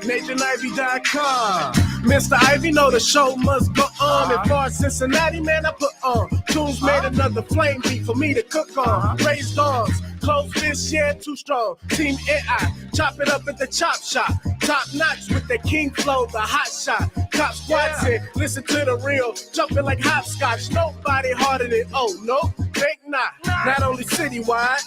NathanIvey.com. Mr. Ivey know the show must go on. And far as Cincinnati, man, I put on. Tunes made another flame beat for me to cook on. Raised dogs, close fists, yeah, too strong. Team NI, chop it up at the chop shop. Top notch with the king flow, the hot shot. Cop squats in, listen to the real. Jumping like hopscotch, nobody harder than, oh, no, think not. Not only citywide,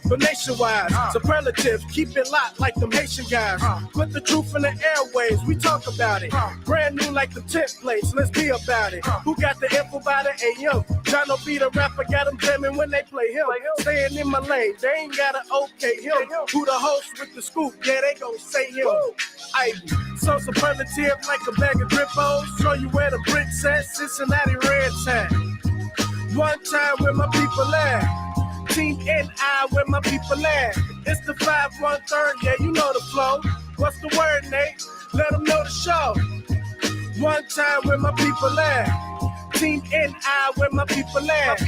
but nationwide. Superlative, keep it locked like them Haitian guys. Put the truth in the airwaves, we talk about it. Brand new like the templates, let's be about it. Who got the info about it? Hey, yo, John will be the rapper, got them jamming when they play him. Staying in my lane, they ain't gotta okay him. Who the host with the scoop? Yeah, they gon' say him. Ivy, so superlative like a bag of Grippos. Show you where the bricks at, Cincinnati red tag. One time where my people at. Team NI where my people at. It's the 5-1-3, yeah, you know the flow. What's the word, Nate? Let them know the show. One time where my people at. Team NI where my people at.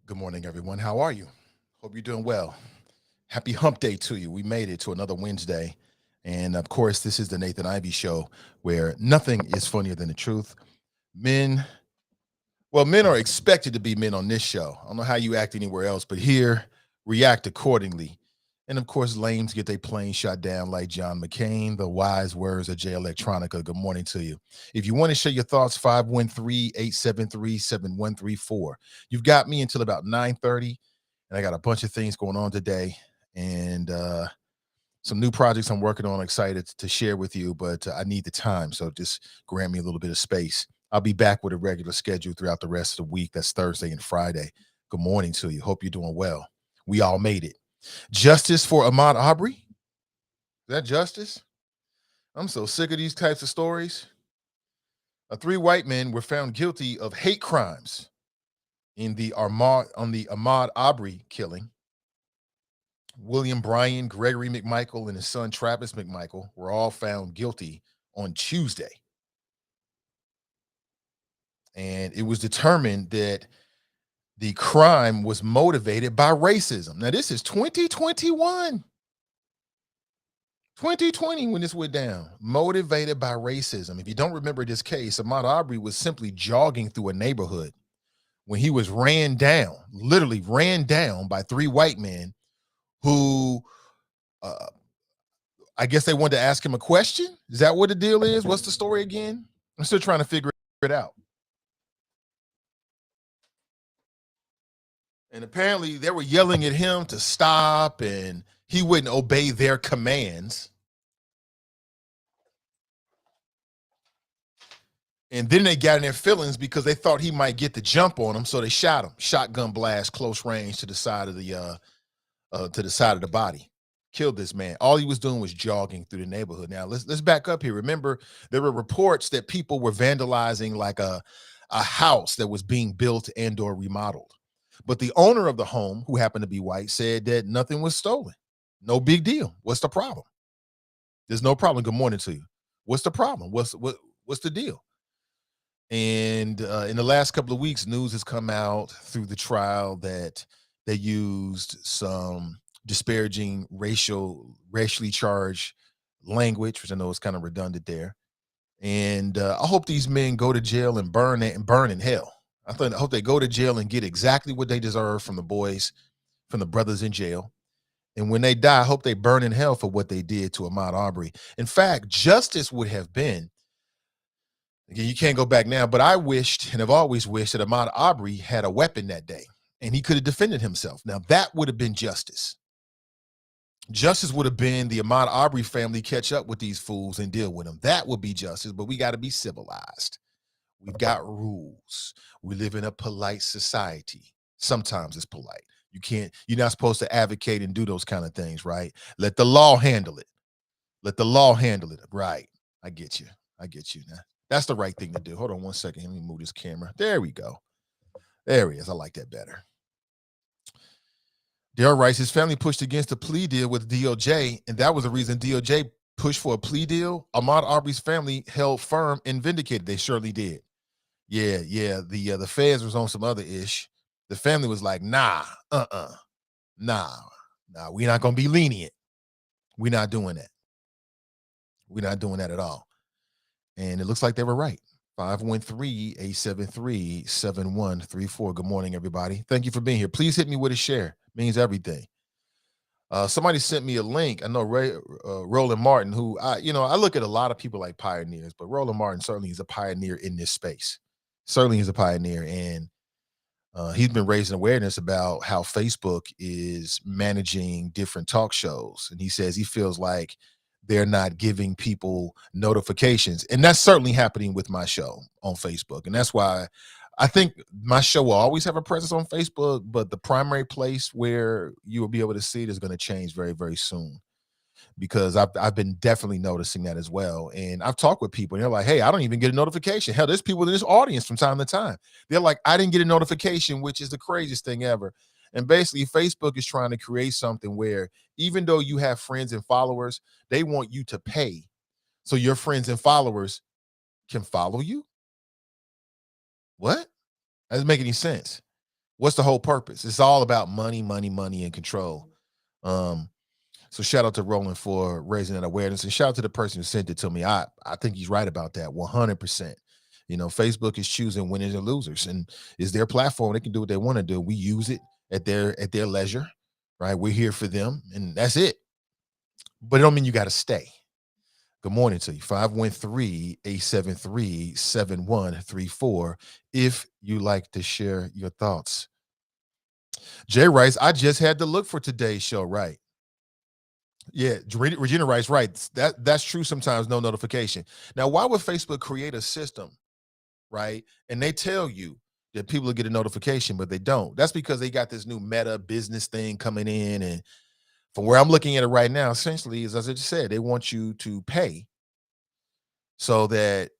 Good morning, everyone. How are you? Hope you're doing well. Happy hump day to you. We made it to another Wednesday. And of course, this is the Nathan Ivey Show, where nothing is funnier than the truth. Men are expected to be men on this show. I don't know how you act anywhere else, but here, react accordingly. And of course, lames get their plane shot down like John McCain. The wise words of Jay Electronica. Good morning to you. If you want to share your thoughts, 513-873-7134. You've got me until about 9:30, and I got a bunch of things going on today, and some new projects I'm working on. Excited to share with you, but I need the time, so just grant me a little bit of space. I'll be back with a regular schedule throughout the rest of the week. That's Thursday and Friday. Good morning to you. Hope you're doing well. We all made it. Justice for Ahmaud Arbrey? Is that justice? I'm so sick of these types of stories. 3 white men were found guilty of hate crimes in the Ahmaud Arbrey killing. William Bryan, Gregory McMichael, and his son Travis McMichael were all found guilty on Tuesday. And it was determined that the crime was motivated by racism. Now, this is 2021. 2020 when this went down. Motivated by racism. If you don't remember this case, Ahmaud Arbrey was simply jogging through a neighborhood when he was ran down, literally ran down by 3 white men who, I guess they wanted to ask him a question. Is that what the deal is? What's the story again? I'm still trying to figure it out. And apparently they were yelling at him to stop, and he wouldn't obey their commands. And then they got in their feelings because they thought he might get the jump on them, so they shot him. Shotgun blast, close range to the side of the body. Killed this man. All he was doing was jogging through the neighborhood. Now let's back up here. Remember, there were reports that people were vandalizing like a house that was being built and or remodeled. But the owner of the home, who happened to be white, said that nothing was stolen. No big deal. What's the problem? There's no problem. Good morning to you. What's the problem? What's the deal? And in the last couple of weeks, news has come out through the trial that they used some disparaging racially charged language, which I know is kind of redundant there. And I hope these men go to jail and burn in hell. I hope they go to jail and get exactly what they deserve from the boys, from the brothers in jail. And when they die, I hope they burn in hell for what they did to Ahmaud Arbrey. In fact, justice would have been, again, you can't go back now, but I wished and have always wished that Ahmaud Arbrey had a weapon that day and he could have defended himself. Now, that would have been justice. Justice would have been the Ahmaud Arbrey family catch up with these fools and deal with them. That would be justice, but we got to be civilized. We've got rules. We live in a polite society. Sometimes it's polite. You're not supposed to advocate and do those kind of things, right? Let the law handle it. Let the law handle it. Right. I get you now. That's the right thing to do. Hold on one second. Let me move this camera. There we go. There he is. I like that better. Daryl writes, his family pushed against a plea deal with DOJ, and that was the reason DOJ pushed for a plea deal. Ahmaud Arbery's family held firm and vindicated. They surely did. Yeah. The feds was on some other ish. The family was like, nah, we're not gonna be lenient. We're not doing that. We're not doing that at all. And it looks like they were right. 513-873-7134. Good morning, everybody. Thank you for being here. Please hit me with a share. It means everything. Somebody sent me a link. I know Roland Martin, who I look at a lot of people like pioneers, but Roland Martin certainly is a pioneer in this space. Certainly is a pioneer. And he's been raising awareness about how Facebook is managing different talk shows. And he says he feels like they're not giving people notifications. And that's certainly happening with my show on Facebook. And that's why I think my show will always have a presence on Facebook, but the primary place where you will be able to see it is going to change very, very soon, because I've been definitely noticing that as well. And I've talked with people and they're like, hey, I don't even get a notification. Hell, there's people in this audience from time to time. They're like, I didn't get a notification, which is the craziest thing ever. And basically, Facebook is trying to create something where even though you have friends and followers, they want you to pay so your friends and followers can follow you. What? That doesn't make any sense. What's the whole purpose? It's all about money, and control. So shout out to Roland for raising that awareness, and shout out to the person who sent it to me. I think he's right about that 100%. Facebook is choosing winners and losers, and it's their platform. They can do what they want to do. We use it at their leisure, right? We're here for them, and that's it. But it don't mean you got to stay. Good morning to you. 513-873-7134. If you like to share your thoughts. Jay writes, I just had to look for today's show, right? Yeah, Regina writes, right. That's true sometimes, no notification. Now, why would Facebook create a system, right? And they tell you that people will get a notification, but they don't. That's because they got this new meta business thing coming in. And from where I'm looking at it right now, essentially, as I just said, they want you to pay so that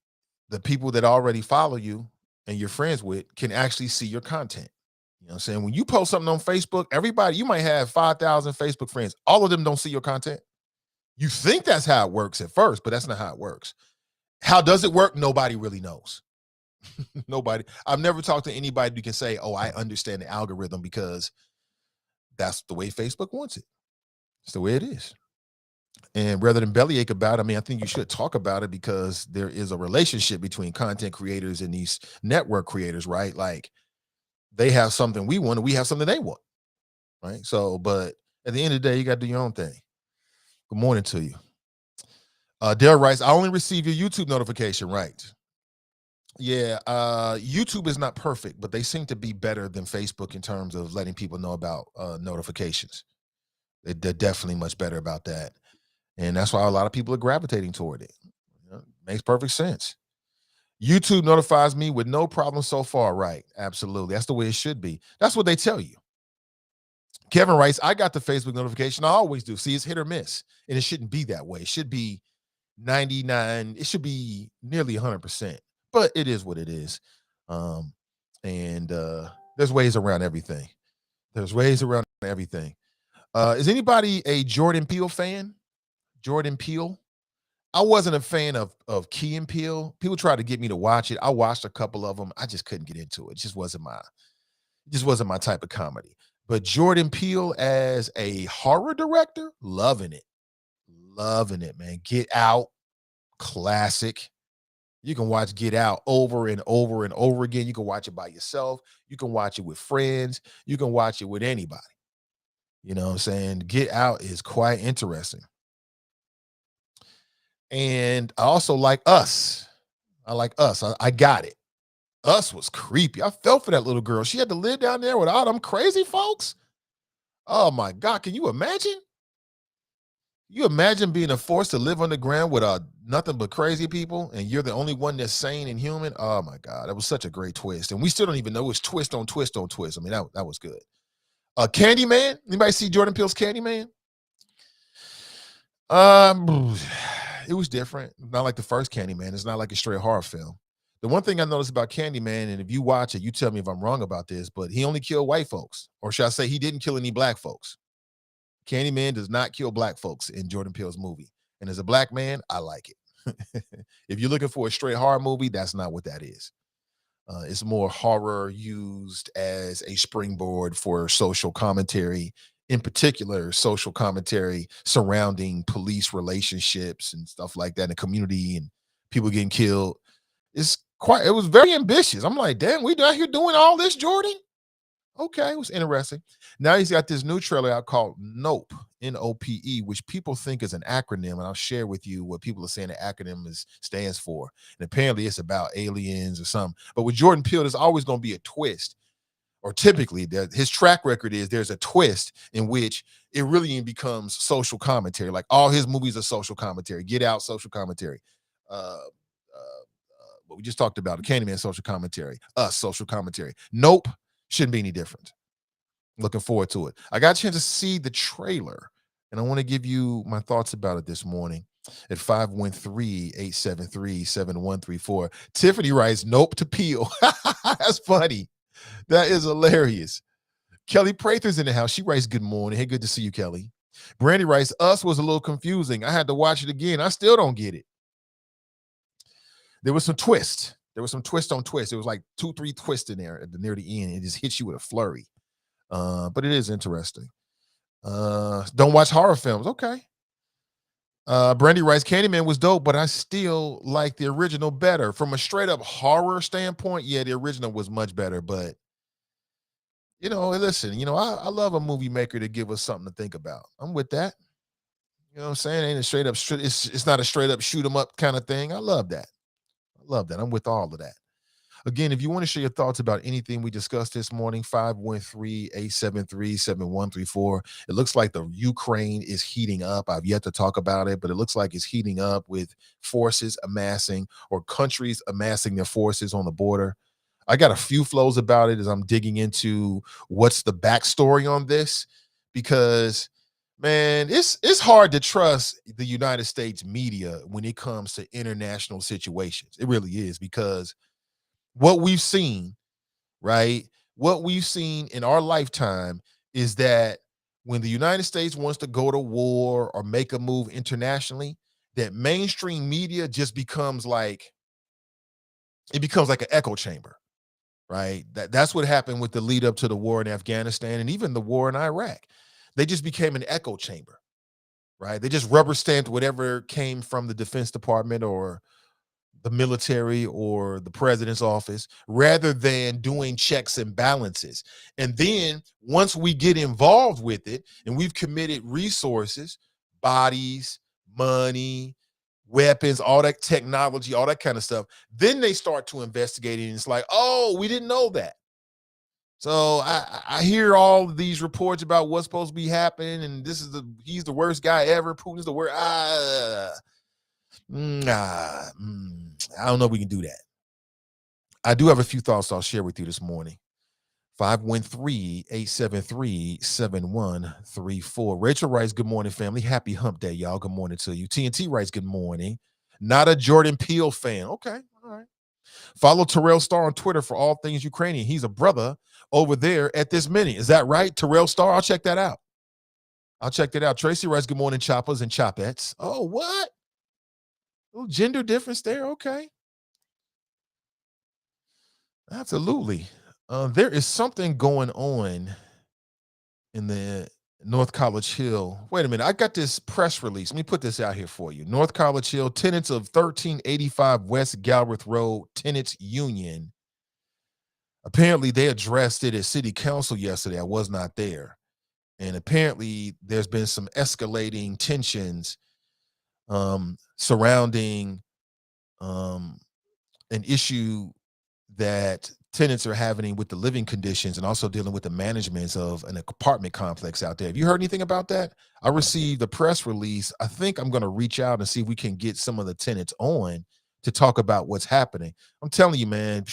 the people that already follow you and you're friends with can actually see your content. You know what I'm saying? When you post something on Facebook, everybody, you might have 5,000 Facebook friends. All of them don't see your content. You think that's how it works at first, but that's not how it works. How does it work? Nobody really knows. Nobody. I've never talked to anybody who can say, oh, I understand the algorithm, because that's the way Facebook wants it. It's the way it is. And rather than bellyache about it, I think you should talk about it, because there is a relationship between content creators and these network creators, right? Like, They have something we want, and we have something they want, right? So, but at the end of the day, you got to do your own thing. Good morning to you. Dale writes, I only receive your YouTube notification, right? Yeah, YouTube is not perfect, but they seem to be better than Facebook in terms of letting people know about notifications. They're definitely much better about that. And that's why a lot of people are gravitating toward it. Makes perfect sense. YouTube notifies me with no problem so far, right? Absolutely. That's the way it should be. That's what they tell you. Kevin writes, I got the Facebook notification. I always do. See, it's hit or miss. And it shouldn't be that way. It should be 99. It should be nearly 100%. But it is what it is. And there's ways around everything. There's ways around everything. Is anybody a Jordan Peele fan? Jordan Peele? I wasn't a fan of Key and Peele. People tried to get me to watch it. I watched a couple of them. I just couldn't get into it. It just wasn't my type of comedy. But Jordan Peele as a horror director, loving it. Loving it, man. Get Out, classic. You can watch Get Out over and over and over again. You can watch it by yourself. You can watch it with friends. You can watch it with anybody. You know what I'm saying? Get Out is quite interesting. And I also like Us. I like Us. I got it. Us was creepy. I felt for that little girl. She had to live down there with all them crazy folks. Oh my God. Can you imagine? You imagine being forced to live underground with nothing but crazy people, and you're the only one that's sane and human? Oh my God. That was such a great twist. And we still don't even know it's twist on twist on twist. I mean, that was good. Candyman. Anybody see Jordan Peele's Candyman? It was different. Not like the first Candyman. It's not like a straight horror film. The one thing I noticed about Candyman, and if you watch it, you tell me if I'm wrong about this, but he only killed white folks. Or should I say he didn't kill any black folks? Candyman does not kill black folks in Jordan Peele's movie. And as a black man, I like it. If you're looking for a straight horror movie, that's not what that is. It's more horror used as a springboard for social commentary, in particular, social commentary surrounding police relationships and stuff like that in the community and people getting killed. It was very ambitious. I'm like, damn, we out here doing all this, Jordan? Okay, it was interesting. Now he's got this new trailer out called Nope, N-O-P-E, which people think is an acronym, and I'll share with you what people are saying the acronym stands for. And apparently it's about aliens or something. But with Jordan Peele, there's always going to be a twist. Or typically, his track record is there's a twist in which it really becomes social commentary. Like all his movies are social commentary. Get Out, social commentary. What we just talked about, the Candyman, social commentary. Us, social commentary. Nope, shouldn't be any different. Looking forward to it. I got a chance to see the trailer, and I want to give you my thoughts about it this morning at 513-873-7134. Tiffany writes, nope to Peele. That's funny. That is hilarious. Kelly Prather's in the house. She writes, good morning. Hey, good to see you, Kelly. Brandy writes, Us was a little confusing. I had to watch it again. I still don't get it. There was some twist. There was some twist on twist. It was like 2-3 twists in there near the end. It just hits you with a flurry. But it is interesting. Don't watch horror films. Okay. Brandy writes, Candyman was dope, but I still like the original better. From a straight up horror standpoint, yeah, the original was much better. But, listen, I love a movie maker to give us something to think about. I'm with that. You know what I'm saying? Ain't a straight up, it's not a straight up shoot 'em up kind of thing. I love that. I'm with all of that. Again, if you want to share your thoughts about anything we discussed this morning, 513-873-7134. It looks like the Ukraine is heating up. I've yet to talk about it, but it looks like it's heating up with forces amassing or countries amassing their forces on the border. I got a few flows about it as I'm digging into what's the backstory on this, because man, it's hard to trust the United States media when it comes to international situations. It really is, because what we've seen, right? What we've seen in our lifetime is that when the United States wants to go to war or make a move internationally, that mainstream media just becomes like an echo chamber, right? That's what happened with the lead up to the war in Afghanistan and even the war in Iraq. They just became an echo chamber, right? They just rubber stamped whatever came from the Defense Department or the military or the president's office, rather than doing checks and balances. And then once we get involved with it and we've committed resources, bodies, money, weapons, all that technology, all that kind of stuff, then they start to investigate it. And it's like, oh, we didn't know that. So I hear all of these reports about what's supposed to be happening, and he's the worst guy ever. Putin's the worst. I don't know if we can do that. I do have a few thoughts I'll share with you this morning. 513-873-7134. Rachel writes, good morning, family. Happy hump day, y'all. Good morning to you. TNT writes, good morning. Not a Jordan Peele fan. Okay, all right. Follow Terrell Starr on Twitter for all things Ukrainian. He's a brother over there at this mini. Is that right, Terrell Starr? I'll check that out. Tracy writes, good morning, choppers and chopettes. Oh, what? A little gender difference there. Okay. Absolutely. There is something going on in the North College Hill. Wait a minute. I got this press release. Let me put this out here for you. North College Hill, tenants of 1385 West Galbraith Road, Tenants Union. Apparently, they addressed it at City Council yesterday. I was not there. And apparently, there's been some escalating tensions surrounding an issue that tenants are having with the living conditions and also dealing with the management of an apartment complex out there. Have you heard anything about that? I received a press release. I think I'm going to reach out and see if we can get some of the tenants on to talk about what's happening. I'm telling you, man,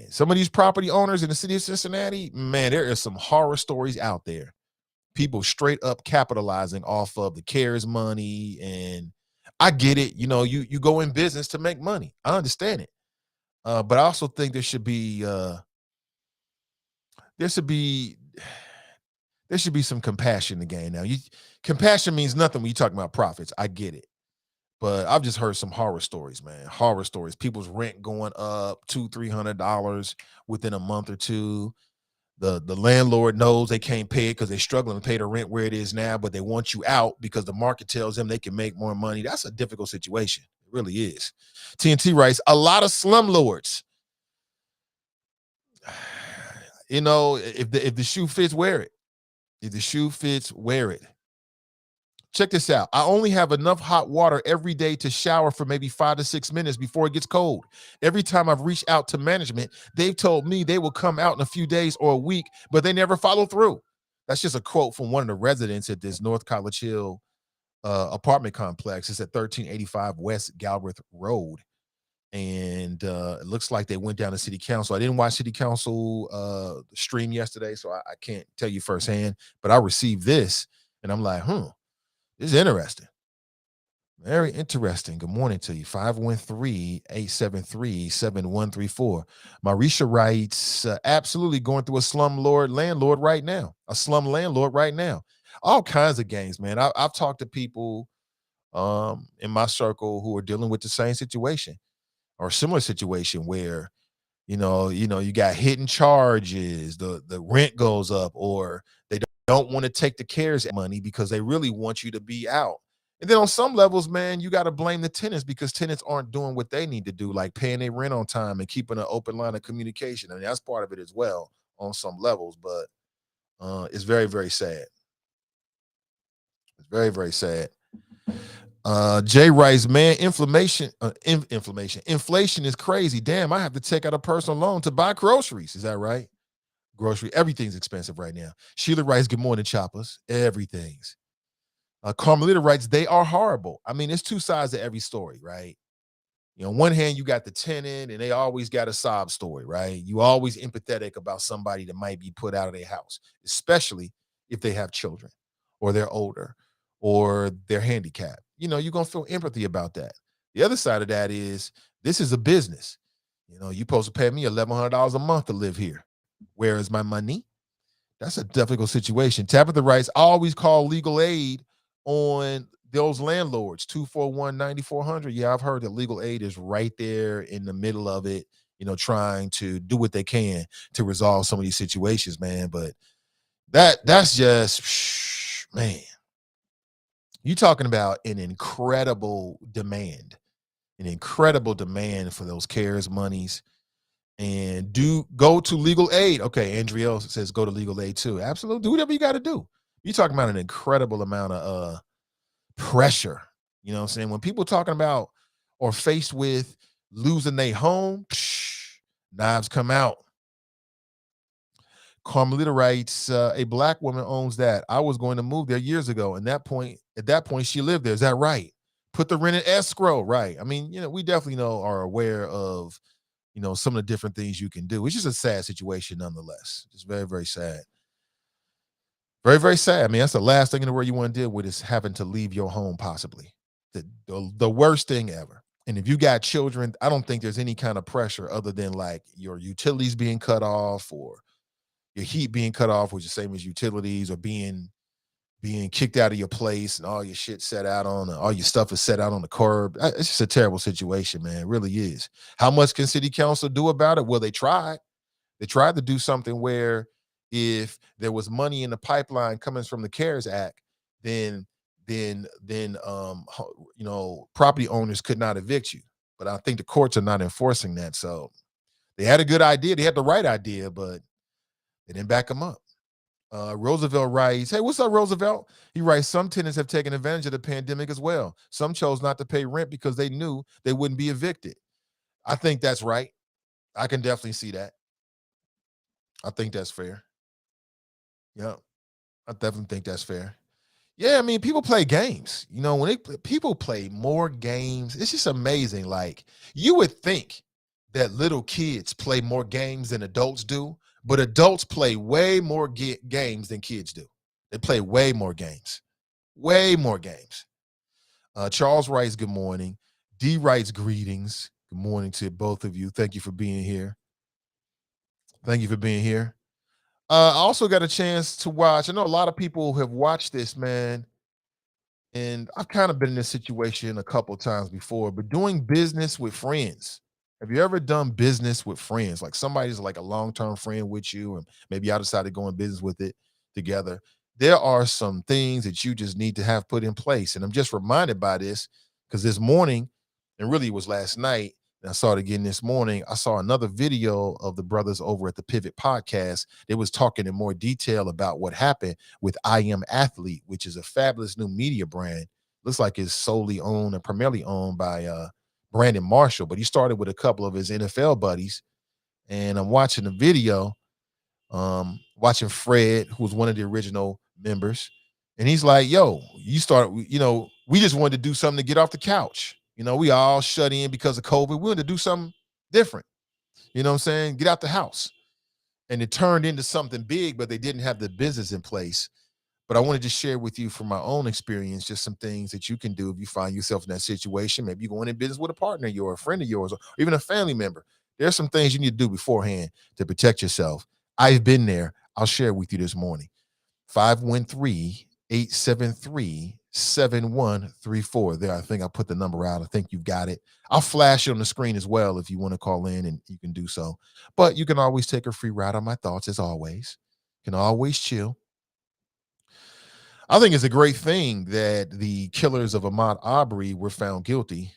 some of these property owners in the city of Cincinnati, man, there is some horror stories out there. People straight up capitalizing off of the CARES money, and I get it. You know, you go in business to make money. I understand it. But I also think there should be some compassion in the game. Now, compassion means nothing when you're talking about profits. I get it. But I've just heard some horror stories, man. Horror stories. People's rent going up $200-$300 within a month or two. The landlord knows they can't pay it because they're struggling to pay the rent where it is now, but they want you out because the market tells them they can make more money. That's a difficult situation. It really is. TNT writes, a lot of slumlords. You know, if the shoe fits, wear it. If the shoe fits, wear it. Check this out. I only have enough hot water every day to shower for maybe 5 to 6 minutes before it gets cold. Every time I've reached out to management, they've told me they will come out in a few days or a week, but they never follow through. That's just a quote from one of the residents at this North College Hill apartment complex. It's at 1385 West Galbraith Road. And it looks like they went down to City Council. I didn't watch City Council stream yesterday, so I can't tell you firsthand, but I received this and I'm like, this is interesting. Very interesting. Good morning to you. 513-873-7134. Marisha writes, absolutely going through a landlord right now. A slum landlord right now. All kinds of gangs, man. I've talked to people in my circle who are dealing with the same situation or similar situation where, you got hidden charges, the rent goes up, or they don't want to take the CARES money because they really want you to be out. And then on some levels, man, you got to blame the tenants because tenants aren't doing what they need to do, like paying their rent on time and keeping an open line of communication. I mean, that's part of it as well on some levels, but it's very, very sad. It's very, very sad. Jay writes, man, inflation is crazy. Damn, I have to take out a personal loan to buy groceries. Is that right? Everything's expensive right now. Sheila writes, good morning, choppers. Everything's. Carmelita writes, they are horrible. I mean, there's two sides to every story, right? On one hand, you got the tenant and they always got a sob story, right? You always empathetic about somebody that might be put out of their house, especially if they have children or they're older or they're handicapped. You're going to feel empathy about that. The other side of that is this is a business. You're supposed to pay me $1,100 a month to live here. Where is my money? That's a difficult situation. Tabitha writes, I always call legal aid on those landlords, 241-9400. Yeah, I've heard that legal aid is right there in the middle of it, trying to do what they can to resolve some of these situations, man. But that's just, man, You're talking about an incredible demand for those CARES monies. And do go to legal aid. Okay, Andriel says go to legal aid too. Absolutely, do whatever you got to do. You're talking about an incredible amount of pressure. You know what I'm saying? When people talking about or faced with losing their home, knives come out. Carmelita writes, a black woman owns that. I was going to move there years ago. And at that point, she lived there. Is that right? Put the rent in escrow. Right. I mean, we definitely are aware of, some of the different things you can do. It's just a sad situation nonetheless. It's very, very sad. Very, very sad. I mean, that's the last thing in the world you want to deal with is having to leave your home, possibly. The worst thing ever. And if you got children, I don't think there's any kind of pressure other than like your utilities being cut off or your heat being cut off, which is the same as utilities, or being kicked out of your place and all your shit set out on, all your stuff is set out on the curb. It's just a terrible situation, man. It really is. How much can city council do about it? Well, they tried. They tried to do something where if there was money in the pipeline coming from the CARES Act, then property owners could not evict you. But I think the courts are not enforcing that. So they had a good idea. They had the right idea, but they didn't back them up. Roosevelt writes, hey, what's up, Roosevelt? He writes, some tenants have taken advantage of the pandemic as well. Some chose not to pay rent because they knew they wouldn't be evicted. I think that's right. I can definitely see that. I think that's fair. Yeah, I definitely think that's fair. Yeah, I mean, people play games. When people play more games, it's just amazing. Like, you would think that little kids play more games than adults do, but adults play way more games than kids do. They play way more games. Way more games. Charles writes, good morning. D writes, greetings. Good morning to both of you. Thank you for being here. Thank you for being here. I also got a chance to watch. I know a lot of people have watched this, man. And I've kind of been in this situation a couple of times before, but doing business with friends. Have you ever done business with friends? Like somebody's like a long-term friend with you, and maybe y'all decided to go in business with it together. There are some things that you just need to have put in place. And I'm just reminded by this because this morning, and really it was last night, and I saw it again this morning, I saw another video of the brothers over at the Pivot Podcast. They was talking in more detail about what happened with I Am Athlete, which is a fabulous new media brand. Looks like it's solely owned and primarily owned by Brandon Marshall, but he started with a couple of his NFL buddies. And I'm watching the video, watching Fred, who was one of the original members. And he's like, yo, we just wanted to do something to get off the couch. We all shut in because of COVID. We wanted to do something different. You know what I'm saying? Get out the house. And it turned into something big, but they didn't have the business in place. But I wanted to share with you from my own experience, just some things that you can do if you find yourself in that situation. Maybe you're going in business with a partner of yours, a friend of yours, or even a family member. There's some things you need to do beforehand to protect yourself. I've been there. I'll share with you this morning. 513-873-7134. There, I think I put the number out. I think you've got it. I'll flash it on the screen as well if you want to call in, and you can do so. But you can always take a free ride on my thoughts, as always. You can always chill. I think it's a great thing that the killers of Ahmaud Arbery were found guilty.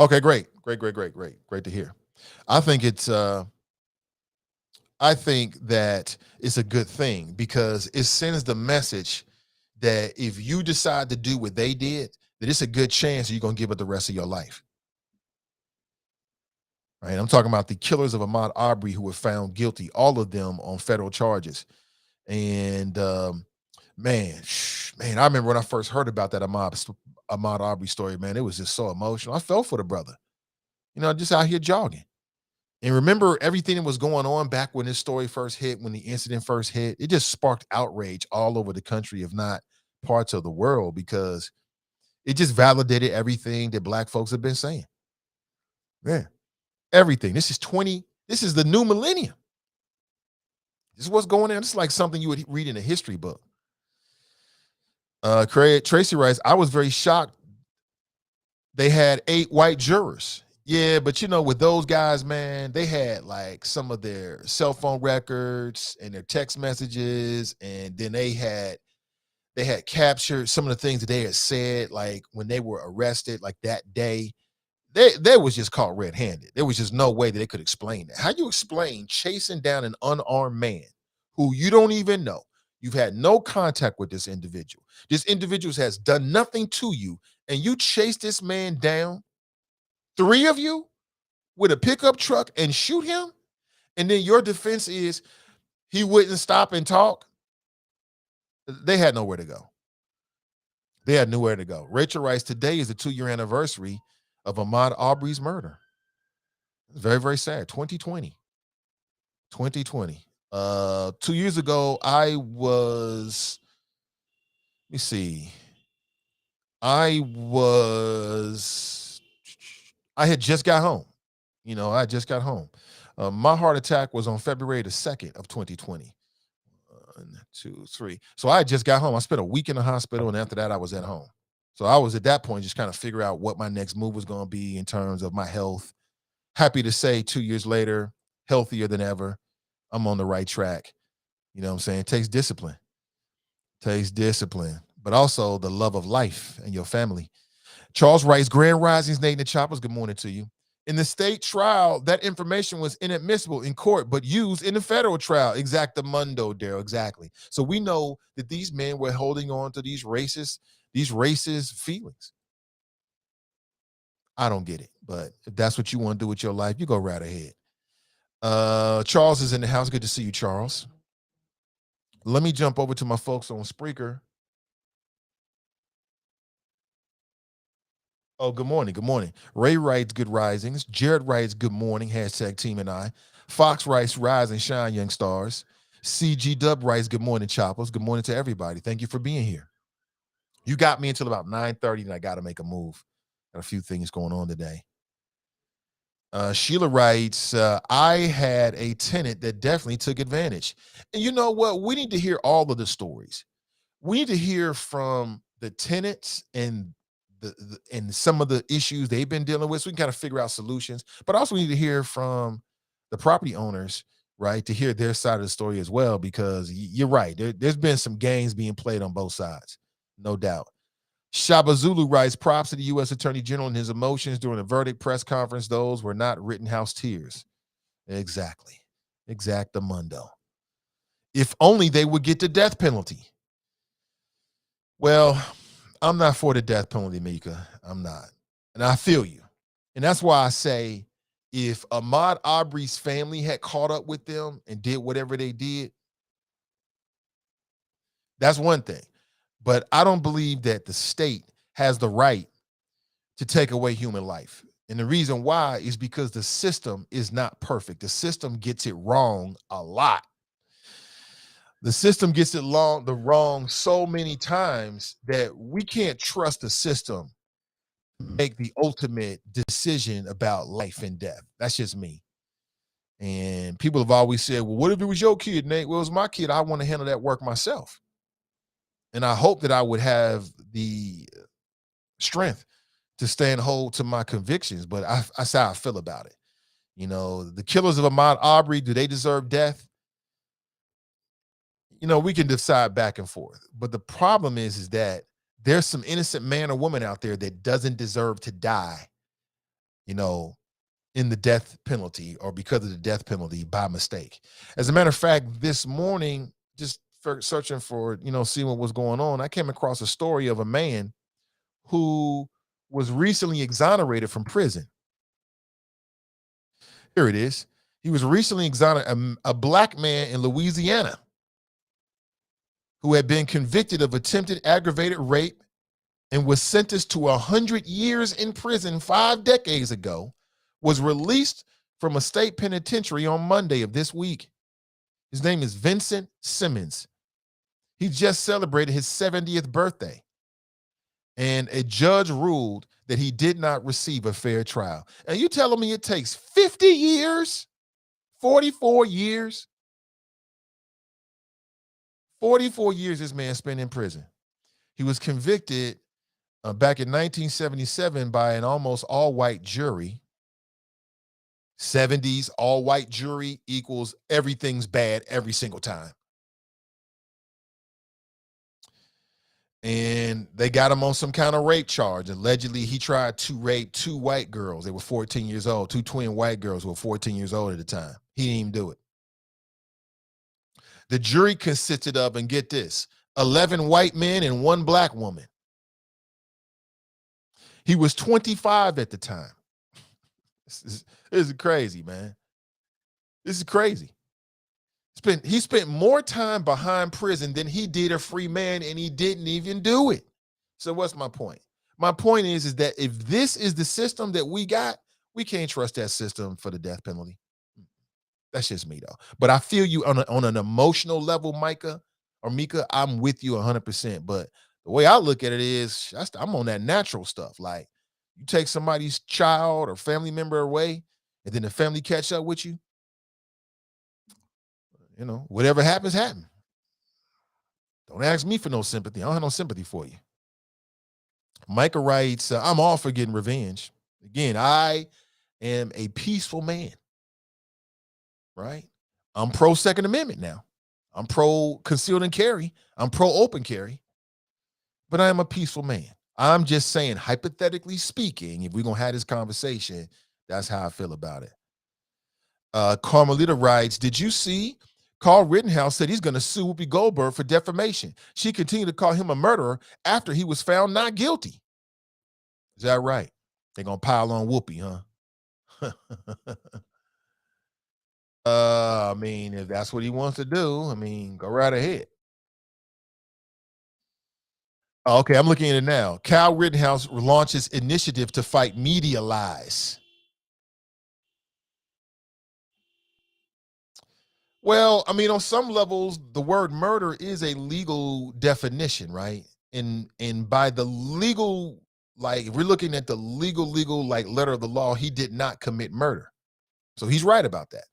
Okay, great to hear. I think that it's a good thing because it sends the message that if you decide to do what they did, that it's a good chance you're going to give it the rest of your life. Right? I'm talking about the killers of Ahmaud Arbery who were found guilty, all of them on federal charges. And man, I remember when I first heard about that Ahmaud Arbery story, man, it was just so emotional. I felt for the brother, just out here jogging. And remember everything that was going on back when this story first hit, when the incident first hit, it just sparked outrage all over the country, if not parts of the world, because it just validated everything that Black folks have been saying. Yeah, everything. This is the new millennium. This is what's going on. It's like something you would read in a history book. Tracy writes, I was very shocked. They had 8 white jurors. Yeah, but with those guys, man, they had like some of their cell phone records and their text messages, and then they had captured some of the things that they had said, like when they were arrested, like that day. They was just caught red-handed. There was just no way that they could explain that. How you explain chasing down an unarmed man who you don't even know? You've had no contact with this individual. This individual has done nothing to you, and you chase this man down, three of you, with a pickup truck and shoot him? And then your defense is he wouldn't stop and talk? They had nowhere to go. They had nowhere to go. Rachel writes, today is the 2-year anniversary of Ahmaud Arbery's murder. Very, very sad. 2020. 2020. 2 years ago, let me see. I had just got home. I just got home. My heart attack was on February the 2nd of 2020. 1, 2, 3. So I just got home. I spent a week in the hospital, and after that, I was at home. So I was at that point just kind of figure out what my next move was going to be in terms of my health. Happy to say 2 years later, healthier than ever. I'm on the right track. You know what I'm saying? It takes discipline. But also the love of life and your family. Charles writes, Grand Risings, Nathan and Choppers, good morning to you. In the state trial, that information was inadmissible in court, but used in the federal trial. Exactamundo, Daryl, exactly. So we know that these men were holding on to these racist feelings. I don't get it, but if that's what you want to do with your life, you go right ahead. Charles is in the house. Good to see you, Charles. Let me jump over to my folks on Spreaker. Oh, good morning. Good morning. Ray writes, good risings. Jared writes, good morning. Hashtag team and I. Fox writes, rise and shine, young stars. CG Dub writes, good morning, Choppers. Good morning to everybody. Thank you for being here. You got me until about 9:30, and I got to make a move. Got a few things going on today. Sheila writes, I had a tenant that definitely took advantage. And you know what? We need to hear all of the stories. We need to hear from the tenants and and some of the issues they've been dealing with, so we can kind of figure out solutions. But also we need to hear from the property owners, right, to hear their side of the story as well, because you're right. There's been some games being played on both sides, no doubt. Shabazulu writes, props to the U.S. Attorney General and his emotions during the verdict press conference. Those were not Rittenhouse tears. Exactly. Exactamundo. If only they would get the death penalty. Well, I'm not for the death penalty, Mika. I'm not. And I feel you. And that's why I say if Ahmaud Arbery's family had caught up with them and did whatever they did, that's one thing. But I don't believe that the state has the right to take away human life. And the reason why is because the system is not perfect. The system gets it wrong a lot. The system gets it wrong so many times that we can't trust the system to make the ultimate decision about life and death. That's just me. And people have always said, well, what if it was your kid, Nate? Well, it was my kid. I want to handle that work myself. And I hope that I would have the strength to stand hold to my convictions. But that's how I feel about it. The killers of Ahmaud Arbery, do they deserve death? We can decide back and forth. But the problem is that there's some innocent man or woman out there that doesn't deserve to die, in the death penalty or because of the death penalty by mistake. As a matter of fact, this morning, just searching for, seeing what was going on, I came across a story of a man who was recently exonerated from prison. Here it is. He was recently exonerated, a black man in Louisiana who had been convicted of attempted aggravated rape and was sentenced to 100 years in prison 5 decades ago, was released from a state penitentiary on Monday of this week. His name is Vincent Simmons. He just celebrated his 70th birthday, and a judge ruled that he did not receive a fair trial. And you telling me it takes 50 years, 44 years? 44 years this man spent in prison. He was convicted back in 1977 by an almost all-white jury 70s, all white jury equals everything's bad every single time. And they got him on some kind of rape charge. Allegedly, he tried to rape 2 white girls. They were 14 years old, 2 twin white girls who were 14 years old at the time. He didn't even do it. The jury consisted of, and get this, 11 white men and 1 black woman. He was 25 at the time. This is crazy, man. This is crazy. He spent more time behind prison than he did a free man, and he didn't even do it. So what's my point? My point is that if this is the system that we got, we can't trust that system for the death penalty. That's just me, though. But I feel you on an emotional level, Micah or Mika. I'm with you 100%. But the way I look at it is, I'm on that natural stuff. Like, you take somebody's child or family member away, and then the family catch up with you. You know, whatever happens, happen. Don't ask me for no sympathy. I don't have no sympathy for you. Micah writes, I'm all for getting revenge. Again, I am a peaceful man, right? I'm pro Second Amendment now. I'm pro concealed and carry. I'm pro open carry. But I am a peaceful man. I'm just saying, hypothetically speaking, if we're going to have this conversation, that's how I feel about it. Carmelita writes, did you see Carl Rittenhouse said he's going to sue Whoopi Goldberg for defamation? She continued to call him a murderer after he was found not guilty. Is that right? They're going to pile on Whoopi, huh? I mean, if that's what he wants to do, I mean, go right ahead. Okay, I'm looking at it now. Kyle Rittenhouse launches initiative to fight media lies. Well, I mean, on some levels, the word murder is a legal definition, right? And by the legal, like, if we're looking at the legal, like, letter of the law, he did not commit murder. So he's right about that.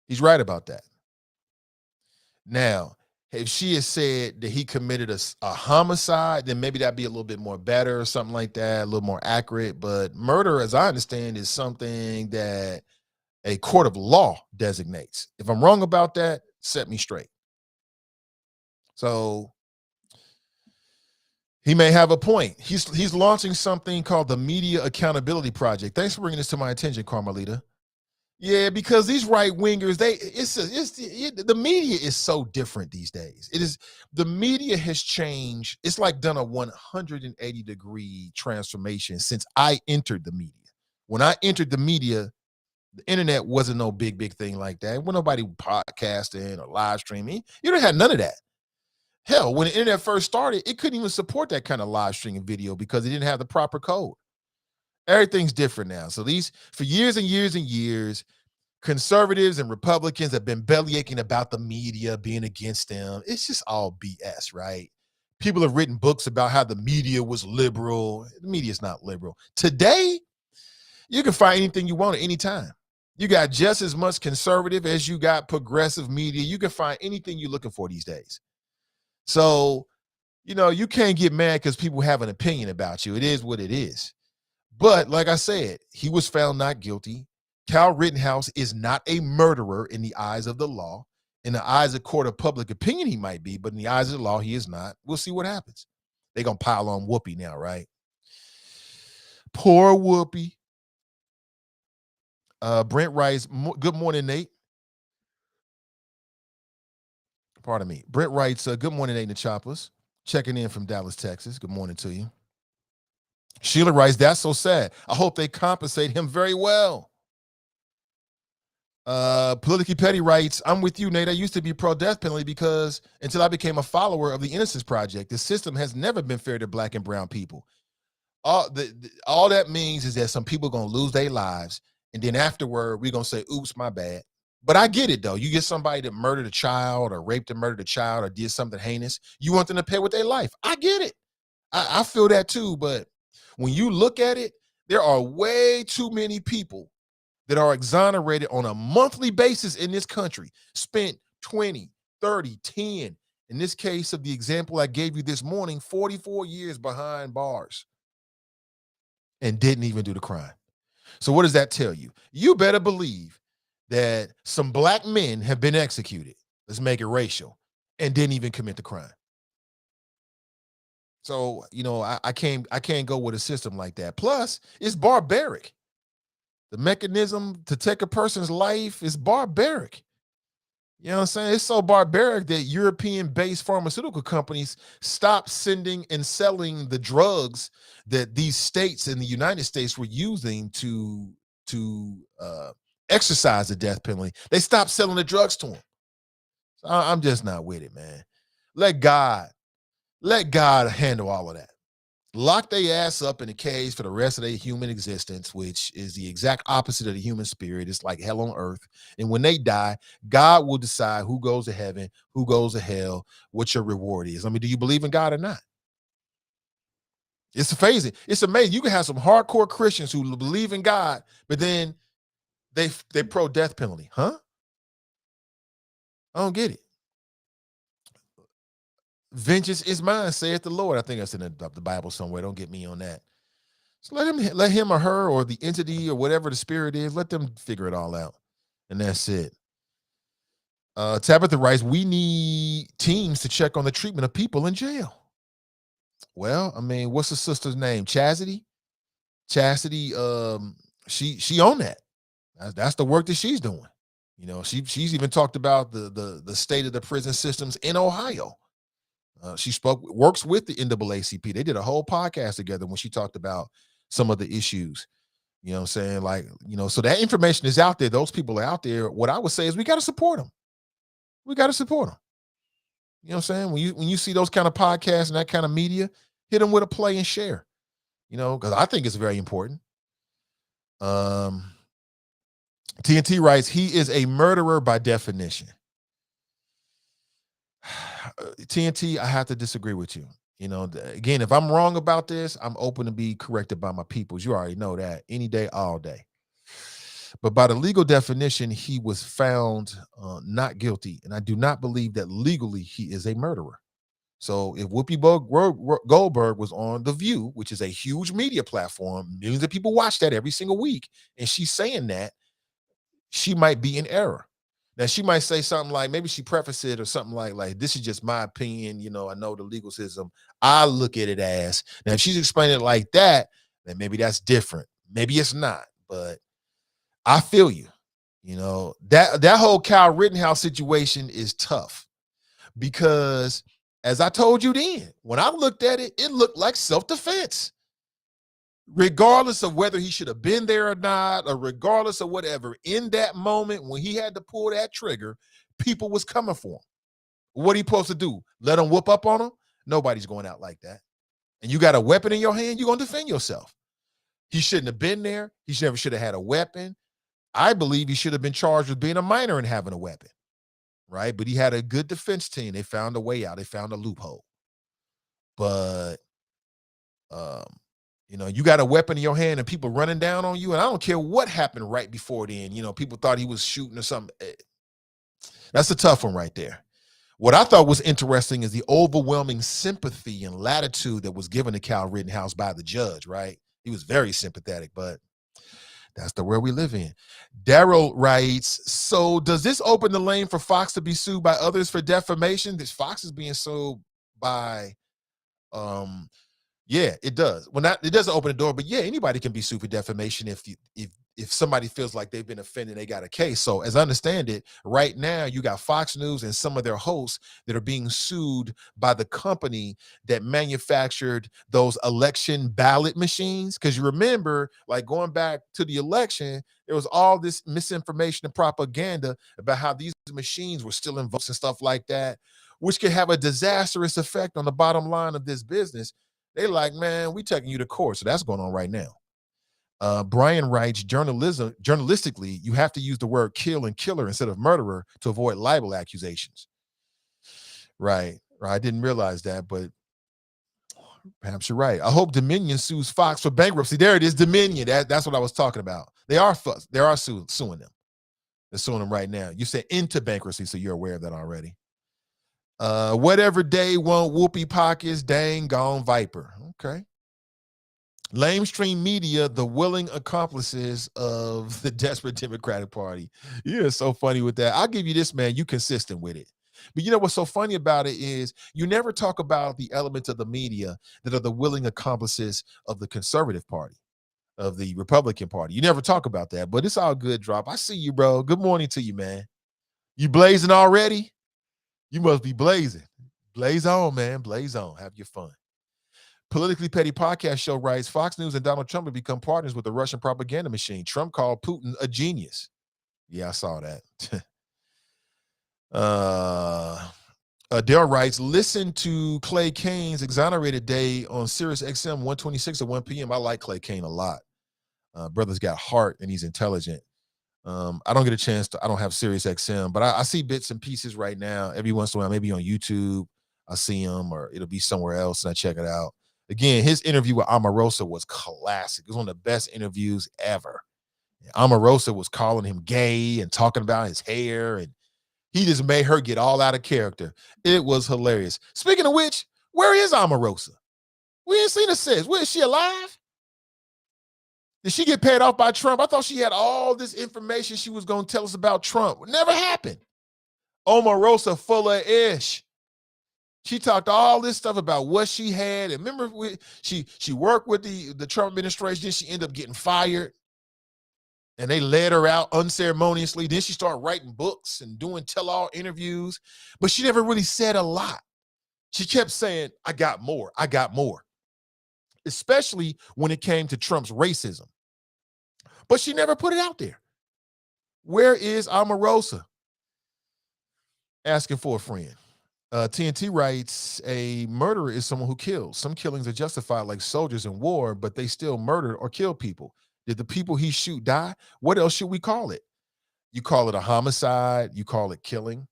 He's right about that. Now, if she has said that he committed a homicide, then maybe that'd be a little bit more better or something like that, a little more accurate. But murder, as I understand, is something that a court of law designates. If I'm wrong about that, set me straight. So he may have a point. He's launching something called the Media Accountability Project. Thanks for bringing this to my attention, Carmelita. Yeah, because these right wingers, the media is so different these days. The media has changed. It's like done a 180-degree transformation since I entered the media. When I entered the media, the internet wasn't no big thing like that. When nobody podcasting or live streaming, you didn't have none of that. Hell, when the internet first started, it couldn't even support that kind of live streaming video because it didn't have the proper code. Everything's different now. So for years and years and years, conservatives and Republicans have been bellyaching about the media being against them. It's just all BS, right? People have written books about how the media was liberal. The media is not liberal. Today, you can find anything you want at any time. You got just as much conservative as you got progressive media. You can find anything you're looking for these days. So, you can't get mad because people have an opinion about you. It is what it is. But like I said, he was found not guilty. Kyle Rittenhouse is not a murderer in the eyes of the law. In the eyes of court of public opinion, he might be, but in the eyes of the law, he is not. We'll see what happens. They're going to pile on Whoopi now, right? Poor Whoopi. Brent writes, good morning, Nate. Pardon me. Brent writes, good morning, Nate and the Choppers. Checking in from Dallas, Texas. Good morning to you. Sheila writes, that's so sad. I hope they compensate him very well. Politically Petty writes, I'm with you, Nate. I used to be pro-death penalty because until I became a follower of the Innocence Project, the system has never been fair to black and brown people. All that means is that some people are going to lose their lives, and then afterward, we're going to say, oops, my bad. But I get it, though. You get somebody that murdered a child or raped and murdered a child or did something heinous, you want them to pay with their life. I get it. I feel that too, but when you look at it, there are way too many people that are exonerated on a monthly basis in this country, spent 20, 30, 10, in this case of the example I gave you this morning, 44 years behind bars and didn't even do the crime. So what does that tell you? You better believe that some black men have been executed. Let's make it racial, and didn't even commit the crime. So, I can't go with a system like that. Plus, it's barbaric. The mechanism to take a person's life is barbaric. You know what I'm saying? It's so barbaric that European-based pharmaceutical companies stopped sending and selling the drugs that these states in the United States were using to exercise the death penalty. They stopped selling the drugs to them. So I'm just not with it, man. Let God handle all of that. Lock their ass up in a cage for the rest of their human existence, which is the exact opposite of the human spirit. It's like hell on earth. And when they die, God will decide who goes to heaven, who goes to hell, what your reward is. I mean, do you believe in God or not? It's amazing. It's amazing. You can have some hardcore Christians who believe in God, but then they pro death penalty. Huh? I don't get it. Vengeance is mine, saith the Lord. I think that's in the Bible somewhere. Don't get me on that. So let him or her or the entity or whatever the spirit is, let them figure it all out. And that's it. Tabitha writes, we need teams to check on the treatment of people in jail. Well, I mean, what's the sister's name? Chastity? Chastity, she on that. That's the work that she's doing. She's even talked about the state of the prison systems in Ohio. She works with the NAACP. They did a whole podcast together when she talked about some of the issues. You know what I'm saying? So that information is out there. Those people are out there. What I would say is we got to support them. We got to support them. You know what I'm saying? When you see those kind of podcasts and that kind of media, hit them with a play and share. Because I think it's very important. TNT writes, he is a murderer by definition. TNT, I have to disagree with you. Again, if I'm wrong about this, I'm open to be corrected by my peoples. You already know that any day, all day. But by the legal definition, he was found not guilty. And I do not believe that legally he is a murderer. So if Whoopi Goldberg was on The View, which is a huge media platform, millions of people watch that every single week, and she's saying that, she might be in error. Now, she might say something like, maybe she prefaces it or something like, this is just my opinion. I know the legal system. I look at it as, now, if she's explaining it like that, then maybe that's different. Maybe it's not, but I feel you. That whole Kyle Rittenhouse situation is tough because, as I told you then, when I looked at it, it looked like self-defense. Regardless of whether he should have been there or not, or regardless of whatever, in that moment when he had to pull that trigger, people was coming for him. What are you supposed to do? Let him whoop up on him? Nobody's going out like that. And you got a weapon in your hand, you're going to defend yourself. He shouldn't have been there. He never should have had a weapon. I believe he should have been charged with being a minor and having a weapon, right? But he had a good defense team. They found a way out. They found a loophole. But, you got a weapon in your hand and people running down on you. And I don't care what happened right before then. People thought he was shooting or something. That's a tough one right there. What I thought was interesting is the overwhelming sympathy and latitude that was given to Kyle Rittenhouse by the judge, right? He was very sympathetic, but that's the world we live in. Daryl writes, so does this open the lane for Fox to be sued by others for defamation? This Fox is being sued by, yeah, it does. Well, it doesn't open the door, but yeah, anybody can be sued for defamation if somebody feels like they've been offended, they got a case. So as I understand it, right now you got Fox News and some of their hosts that are being sued by the company that manufactured those election ballot machines. Because you remember, like going back to the election, there was all this misinformation and propaganda about how these machines were stealing votes and stuff like that, which could have a disastrous effect on the bottom line of this business. They like, man, we taking you to court. So that's going on right now. Brian writes, journalistically, you have to use the word kill and killer instead of murderer to avoid libel accusations. Right. I didn't realize that, but perhaps you're right. I hope Dominion sues Fox for bankruptcy. There it is, Dominion. That's what I was talking about. They are suing them. They're suing them right now. You said into bankruptcy, so you're aware of that already. Whatever day won't Whoopi pockets, dang gone Viper. Okay. Lamestream media, the willing accomplices of the desperate Democratic Party. You're so funny with that. I'll give you this, man. You consistent with it. But you know what's so funny about it is you never talk about the elements of the media that are the willing accomplices of the conservative party, of the Republican Party. You never talk about that, but it's all good, Drop. I see you, bro. Good morning to you, man. You blazing already? You must be blazing. Blaze on, man. Blaze on. Have your fun. Politically Petty Podcast Show writes, Fox News and Donald Trump have become partners with the Russian propaganda machine. Trump called Putin a genius. Yeah, I saw that. Dale writes, listen to Clay Cane's Exonerated Day on Sirius XM 126 at 1 p.m. I like Clay Cane a lot. Brother's got heart and he's intelligent. I don't get a chance to, I don't have Sirius XM, but I see bits and pieces right now. Every once in a while, maybe on YouTube, I see him or it'll be somewhere else and I check it out. Again, his interview with Omarosa was classic. It was one of the best interviews ever. Omarosa was calling him gay and talking about his hair, and he just made her get all out of character. It was hilarious. Speaking of which, where is Omarosa? We ain't seen her since. Where is she alive? Did she get paid off by Trump? I thought she had all this information she was going to tell us about Trump. It never happened. Omarosa full of ish. She talked all this stuff about what she had. And remember, she worked with the Trump administration. Then she ended up getting fired. And they led her out unceremoniously. Then she started writing books and doing tell-all interviews. But she never really said a lot. She kept saying, I got more. I got more. Especially when it came to Trump's racism. But she never put it out there. Where is Omarosa? Asking for a friend. TNT writes, a murderer is someone who kills. Some killings are justified like soldiers in war, but they still murder or kill people. Did the people he shoot die? What else should we call it? You call it a homicide. You call it killing.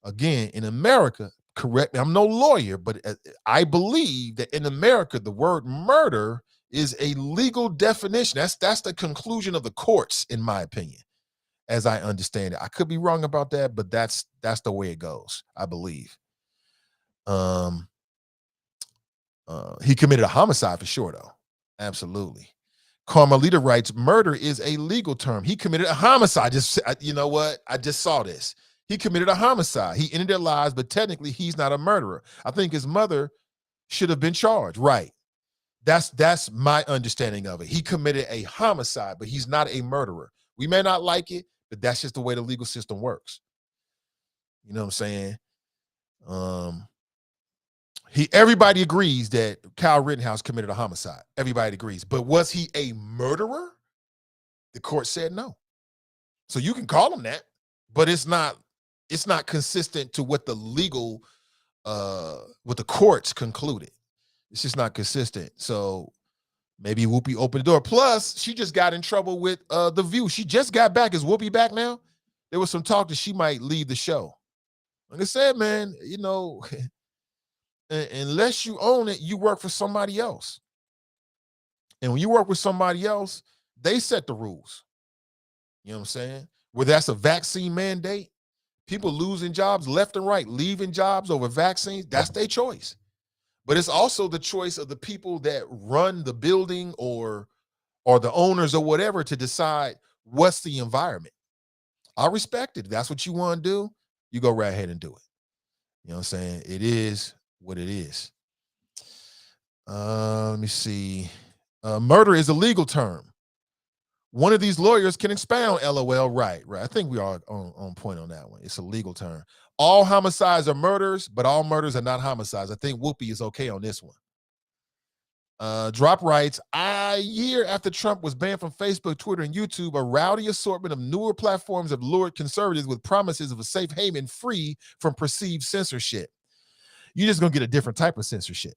Again, in America, correct me, I'm no lawyer, but I believe that in America, the word murder is a legal definition. That's the conclusion of the courts, in my opinion, as I understand it. I could be wrong about that, but that's the way it goes, I believe. He committed a homicide for sure, though. Absolutely. Carmelita writes, murder is a legal term. He committed a homicide. You know what? I just saw this. He committed a homicide. He ended their lives, but technically he's not a murderer. I think his mother should have been charged. Right. That's my understanding of it. He committed a homicide, but he's not a murderer. We may not like it, but that's just the way the legal system works. You know what I'm saying? Everybody agrees that Kyle Rittenhouse committed a homicide. Everybody agrees. But was he a murderer? The court said no. So you can call him that, but it's not consistent to what the legal what the courts concluded. It's just not consistent. So maybe Whoopi opened the door. Plus, she just got in trouble with The View. She just got back. Is Whoopi back now? There was some talk that she might leave the show. Like I said, man, you know, unless you own it, you work for somebody else. And when you work with somebody else, they set the rules. You know what I'm saying? Whether that's a vaccine mandate, people losing jobs left and right, leaving jobs over vaccines, that's their choice. But it's also the choice of the people that run the building or the owners or whatever to decide what's the environment. I respect it. That's what you want to do, you go right ahead and do it. You know what I'm saying? It is what it is. Let me see. Murder is a legal term. One of these lawyers can expound, LOL. Right. I think we are on point on that one. It's a legal term. All homicides are murders, but all murders are not homicides. I think Whoopi is okay on this one. Drop writes, a year after Trump was banned from Facebook, Twitter, and YouTube, a rowdy assortment of newer platforms have lured conservatives with promises of a safe haven free from perceived censorship. You're just going to get a different type of censorship.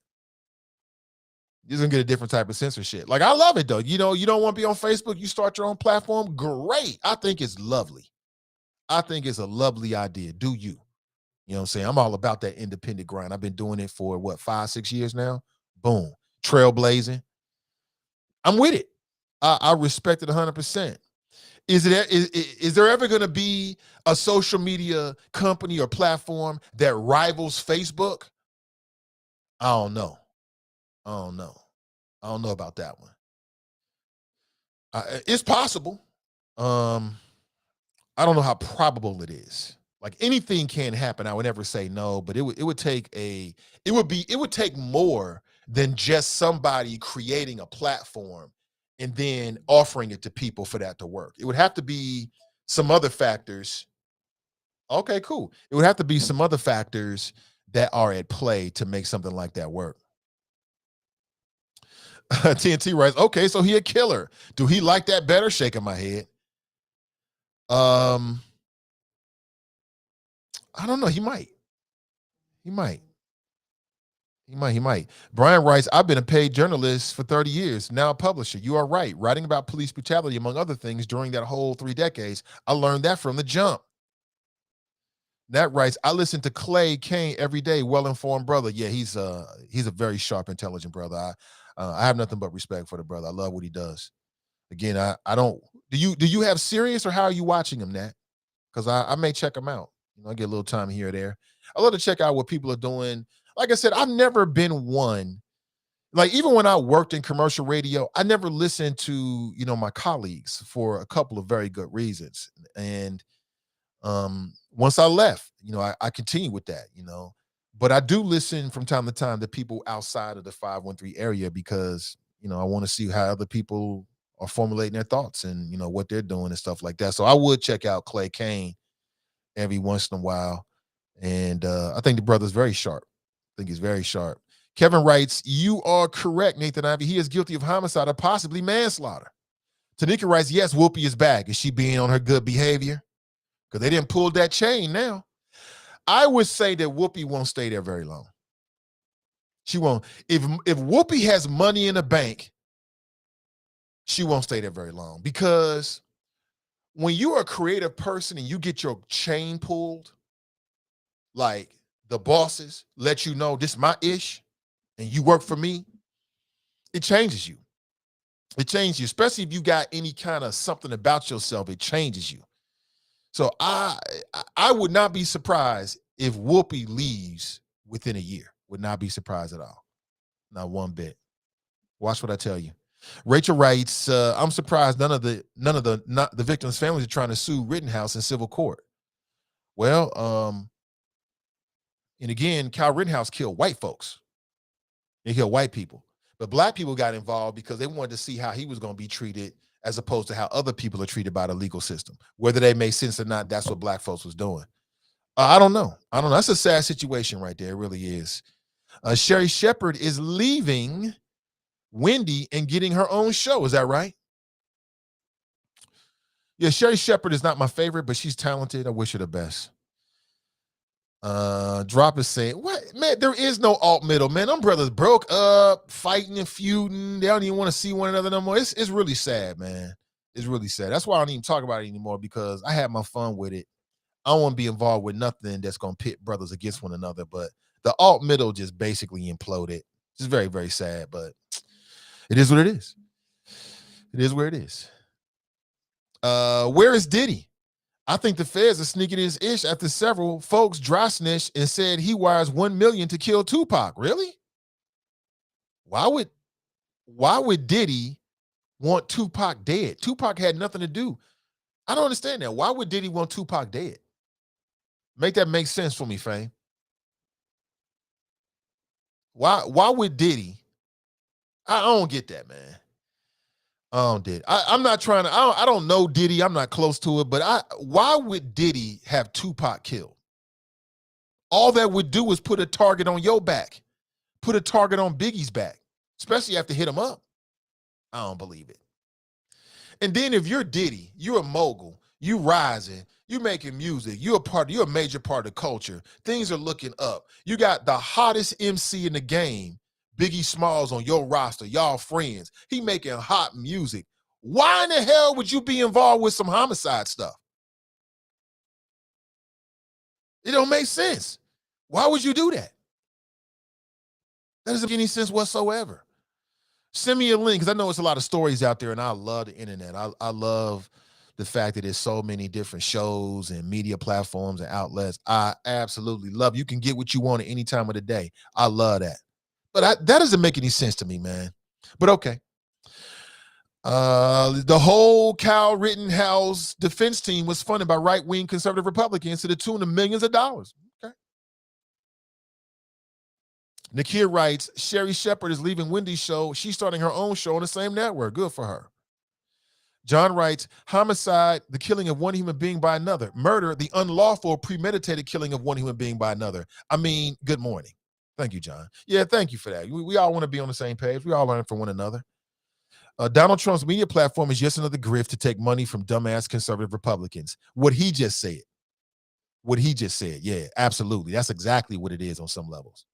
You're going to get a different type of censorship. Like, I love it, though. You know, you don't want to be on Facebook. You start your own platform. Great. I think it's lovely. I think it's a lovely idea. Do you? You know what I'm saying? I'm all about that independent grind. I've been doing it for, 5-6 years now? Boom. Trailblazing. I'm with it. I respect it 100%. Is there ever going to be a social media company or platform that rivals Facebook? I don't know. I don't know about that one. It's possible. I don't know how probable it is. Like anything can happen. I would never say no, but it would take more than just somebody creating a platform and then offering it to people for that to work. It would have to be some other factors. Okay, cool. It would have to be some other factors that are at play to make something like that work. TNT writes, okay, so he a killer. Do he like that better? Shaking my head. I don't know. He might. He might. He might. Brian writes, I've been a paid journalist for 30 years, now a publisher. You are right. Writing about police brutality, among other things, during that whole 3 decades, I learned that from the jump. That writes, I listen to Clay Kane every day, well-informed brother. Yeah, he's a very sharp, intelligent brother. I have nothing but respect for the brother. I love what he does. Again, I don't. Do you have Sirius, or how are you watching him, Nat? Because I may check him out. I get a little time here or there. I love to check out what people are doing. Like I said, I've never been one. Like even when I worked in commercial radio, I never listened to my colleagues for a couple of very good reasons. And once I left, I continue with that. But I do listen from time to time to people outside of the 513 area because I want to see how other people are formulating their thoughts and what they're doing and stuff like that. So I would check out Clay Kane every once in a while. And I think the brother's very sharp. I think he's very sharp. Kevin writes, you are correct, Nathan Ivey. He is guilty of homicide or possibly manslaughter. Tanika writes, yes, Whoopi is back. Is she being on her good behavior? Because they didn't pull that chain now. I would say that Whoopi won't stay there very long. She won't. If Whoopi has money in the bank, she won't stay there very long. Because when you're a creative person and you get your chain pulled, like the bosses let you know this is my ish and you work for me, it changes you. It changes you, especially if you got any kind of something about yourself, it changes you. So I would not be surprised if Whoopi leaves within a year. Would not be surprised at all. Not one bit. Watch what I tell you. Rachel writes, I'm surprised none of the victims' families are trying to sue Rittenhouse in civil court. Well, and again, Kyle Rittenhouse killed white folks. He killed white people. But black people got involved because they wanted to see how he was going to be treated as opposed to how other people are treated by the legal system. Whether they made sense or not, that's what black folks was doing. I don't know. That's a sad situation right there. It really is. Sherry Shepard is leaving Wendy and getting her own show. Is that right? Yeah, Sherry Shepard is not my favorite, but she's talented. I wish her the best. Drop is saying, what, man, there is no alt middle, man. Them brothers broke up, fighting and feuding. They don't even want to see one another no more. It's really sad, man. It's really sad. That's why I don't even talk about it anymore, because I had my fun with it. I don't want to be involved with nothing that's going to pit brothers against one another, but the alt middle just basically imploded. It's very, very sad, but it is what it is. It is where it is. Where is Diddy? I think the feds are sneaking his ish after several folks dry snitched and said he wires $1 million to kill Tupac. Really? Why would Diddy want Tupac dead? Tupac had nothing to do. I don't understand that. Why would Diddy want Tupac dead? Make that make sense for me, Fame. Why would Diddy? I don't get that, man. I'm not trying to. I don't know Diddy. I'm not close to it. But why would Diddy have Tupac killed? All that would do is put a target on your back, put a target on Biggie's back, especially after hit him up. I don't believe it. And then if you're Diddy, you're a mogul, you rising, you making music, you're a major part of the culture. Things are looking up. You got the hottest MC in the game, Biggie Smalls, on your roster, y'all friends. He making hot music. Why in the hell would you be involved with some homicide stuff? It don't make sense. Why would you do that? That doesn't make any sense whatsoever. Send me a link, because I know it's a lot of stories out there, and I love the internet. I love the fact that there's so many different shows and media platforms and outlets. I absolutely love. You can get what you want at any time of the day. I love that. But that doesn't make any sense to me, man. But okay. The whole Kyle Rittenhouse defense team was funded by right-wing conservative Republicans to the tune of millions of dollars. Okay. Nakia writes, Sherry Shepard is leaving Wendy's show. She's starting her own show on the same network. Good for her. John writes, homicide, the killing of one human being by another. Murder, the unlawful, premeditated killing of one human being by another. I mean, good morning. Thank you, John. Yeah, thank you for that. We all want to be on the same page. We all learn from one another. Donald Trump's media platform is just another grift to take money from dumbass conservative Republicans. What he just said. Yeah, absolutely. That's exactly what it is on some levels.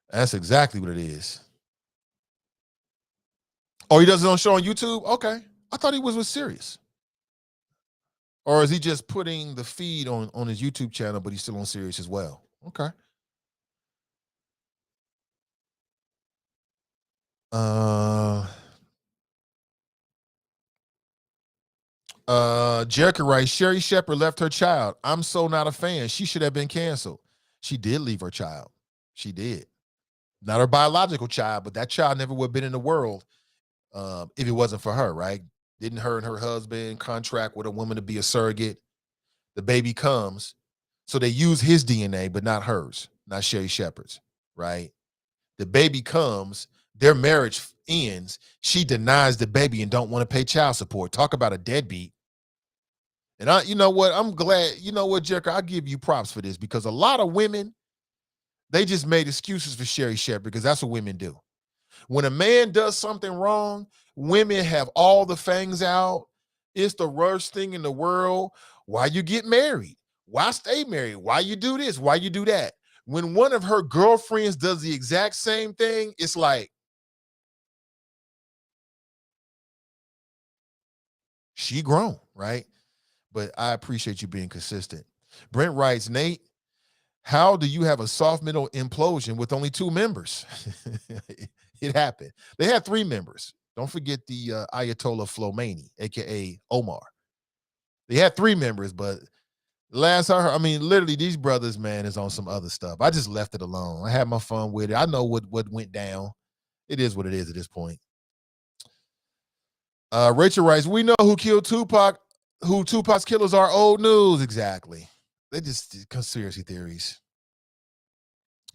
That's exactly what it is. Oh, he does it on show on YouTube? Okay. I thought he was serious. Or is he just putting the feed on his YouTube channel, but he's still on Sirius as well? Okay. Jericho writes, Sherry Shepard left her child. I'm so not a fan. She should have been canceled. She did leave her child. She did. Not her biological child, but that child never would have been in the world if it wasn't for her, right? Didn't her and her husband contract with a woman to be a surrogate? The baby comes. So they use his DNA, but not hers, not Sherry Shepard's, right? The baby comes, their marriage ends. She denies the baby and don't want to pay child support. Talk about a deadbeat. And you know what? I'm glad, you know what, Jericho, I'll give you props for this because a lot of women, they just made excuses for Sherry Shepard because that's what women do. When a man does something wrong, women have all the fangs out. It's the worst thing in the world. Why you get married? Why stay married? Why you do this? Why you do that? When one of her girlfriends does the exact same thing, it's like, she grown, right? But I appreciate you being consistent. Brent writes, Nate, how do you have a soft middle implosion with only 2 members? It happened. They had 3 members. Don't forget the Ayatollah Khomeini, a.k.a. Omar. They had 3 members, but last I heard, I mean, literally, these brothers, man, is on some other stuff. I just left it alone. I had my fun with it. I know what went down. It is what it is at this point. Rachel writes, we know who killed Tupac, who Tupac's killers are. Old news. Exactly. They just conspiracy theories.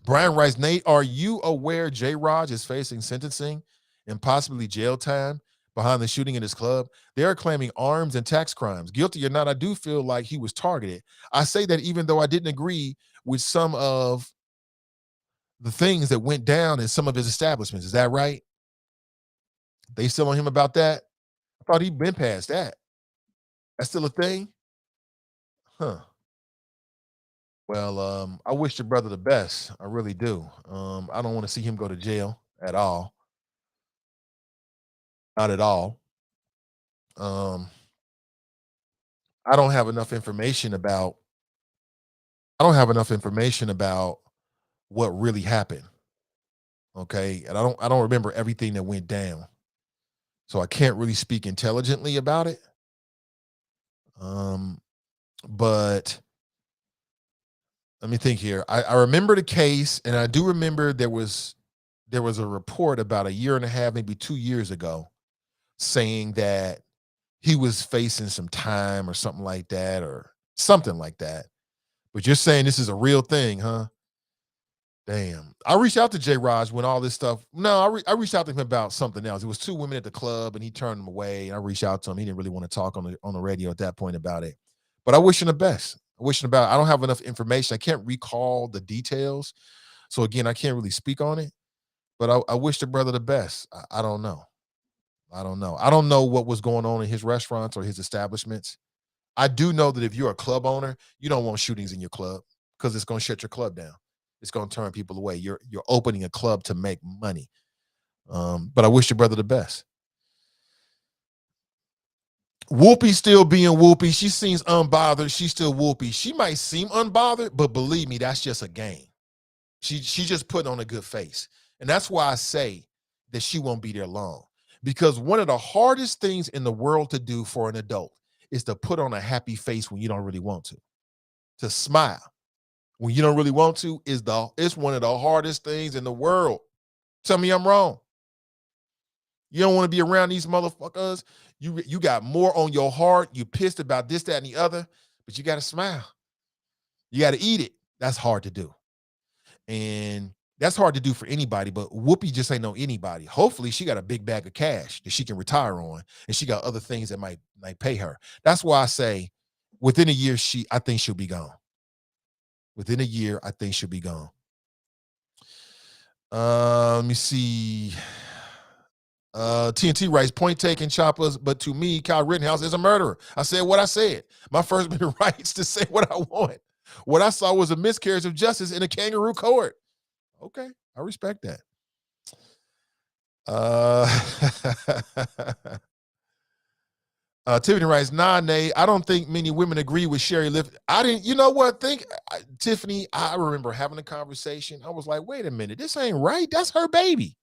Brian writes, Nate, are you aware J. Raj is facing sentencing and possibly jail time behind the shooting in his club? They are claiming arms and tax crimes. Guilty or not, I do feel like he was targeted. I say that even though I didn't agree with some of the things that went down in some of his establishments. Is that right? They still on him about that? I thought he'd been past that. That's still a thing? Huh. Well, I wish your brother the best. I really do. I don't want to see him go to jail at all. Not at all. I don't have enough information about what really happened. Okay. And I don't remember everything that went down. So I can't really speak intelligently about it. But let me think here. I remember the case, and I do remember there was a report about 1.5 years, maybe 2 years ago, saying that he was facing some time or something like that. But you're saying this is a real thing, huh? Damn. I reached out to J. Raj when all this stuff. No, I reached out to him about something else. It was 2 women at the club, and he turned them away. And I reached out to him. He didn't really want to talk on the radio at that point about it. But I wish him the best. I don't have enough information. I can't recall the details. So again, I can't really speak on it. But I wish the brother the best. I don't know. I don't know what was going on in his restaurants or his establishments. I do know that if you're a club owner, you don't want shootings in your club because it's going to shut your club down. It's going to turn people away. You're opening a club to make money. But I wish your brother the best. Whoopi still being Whoopi. She seems unbothered. She's still Whoopi. She might seem unbothered, but believe me, that's just a game. She just putting on a good face. And that's why I say that she won't be there long. Because one of the hardest things in the world to do for an adult is to put on a happy face when you don't really want to smile. when you don't really want to it's one of the hardest things in the world. Tell me I'm wrong. You don't want to be around these motherfuckers. You got more on your heart. You pissed about this, that, and the other, but you got to smile. You got to eat it. That's hard to do. And that's hard to do for anybody, but Whoopi just ain't know anybody. Hopefully she got a big bag of cash that she can retire on, and she got other things that might pay her. That's why I say within a year, I think she'll be gone. Within a year, I think she'll be gone. Let me see. TNT writes, point taken, choppers, but to me, Kyle Rittenhouse is a murderer. I said what I said. My First Amendment rights to say what I want. What I saw was a miscarriage of justice in a kangaroo court. Okay, I respect that. Tiffany writes, nah, Nate, I don't think many women agree with Sherry Lift. I didn't, you know what? Tiffany, I remember having a conversation. I was like, wait a minute, this ain't right. That's her baby.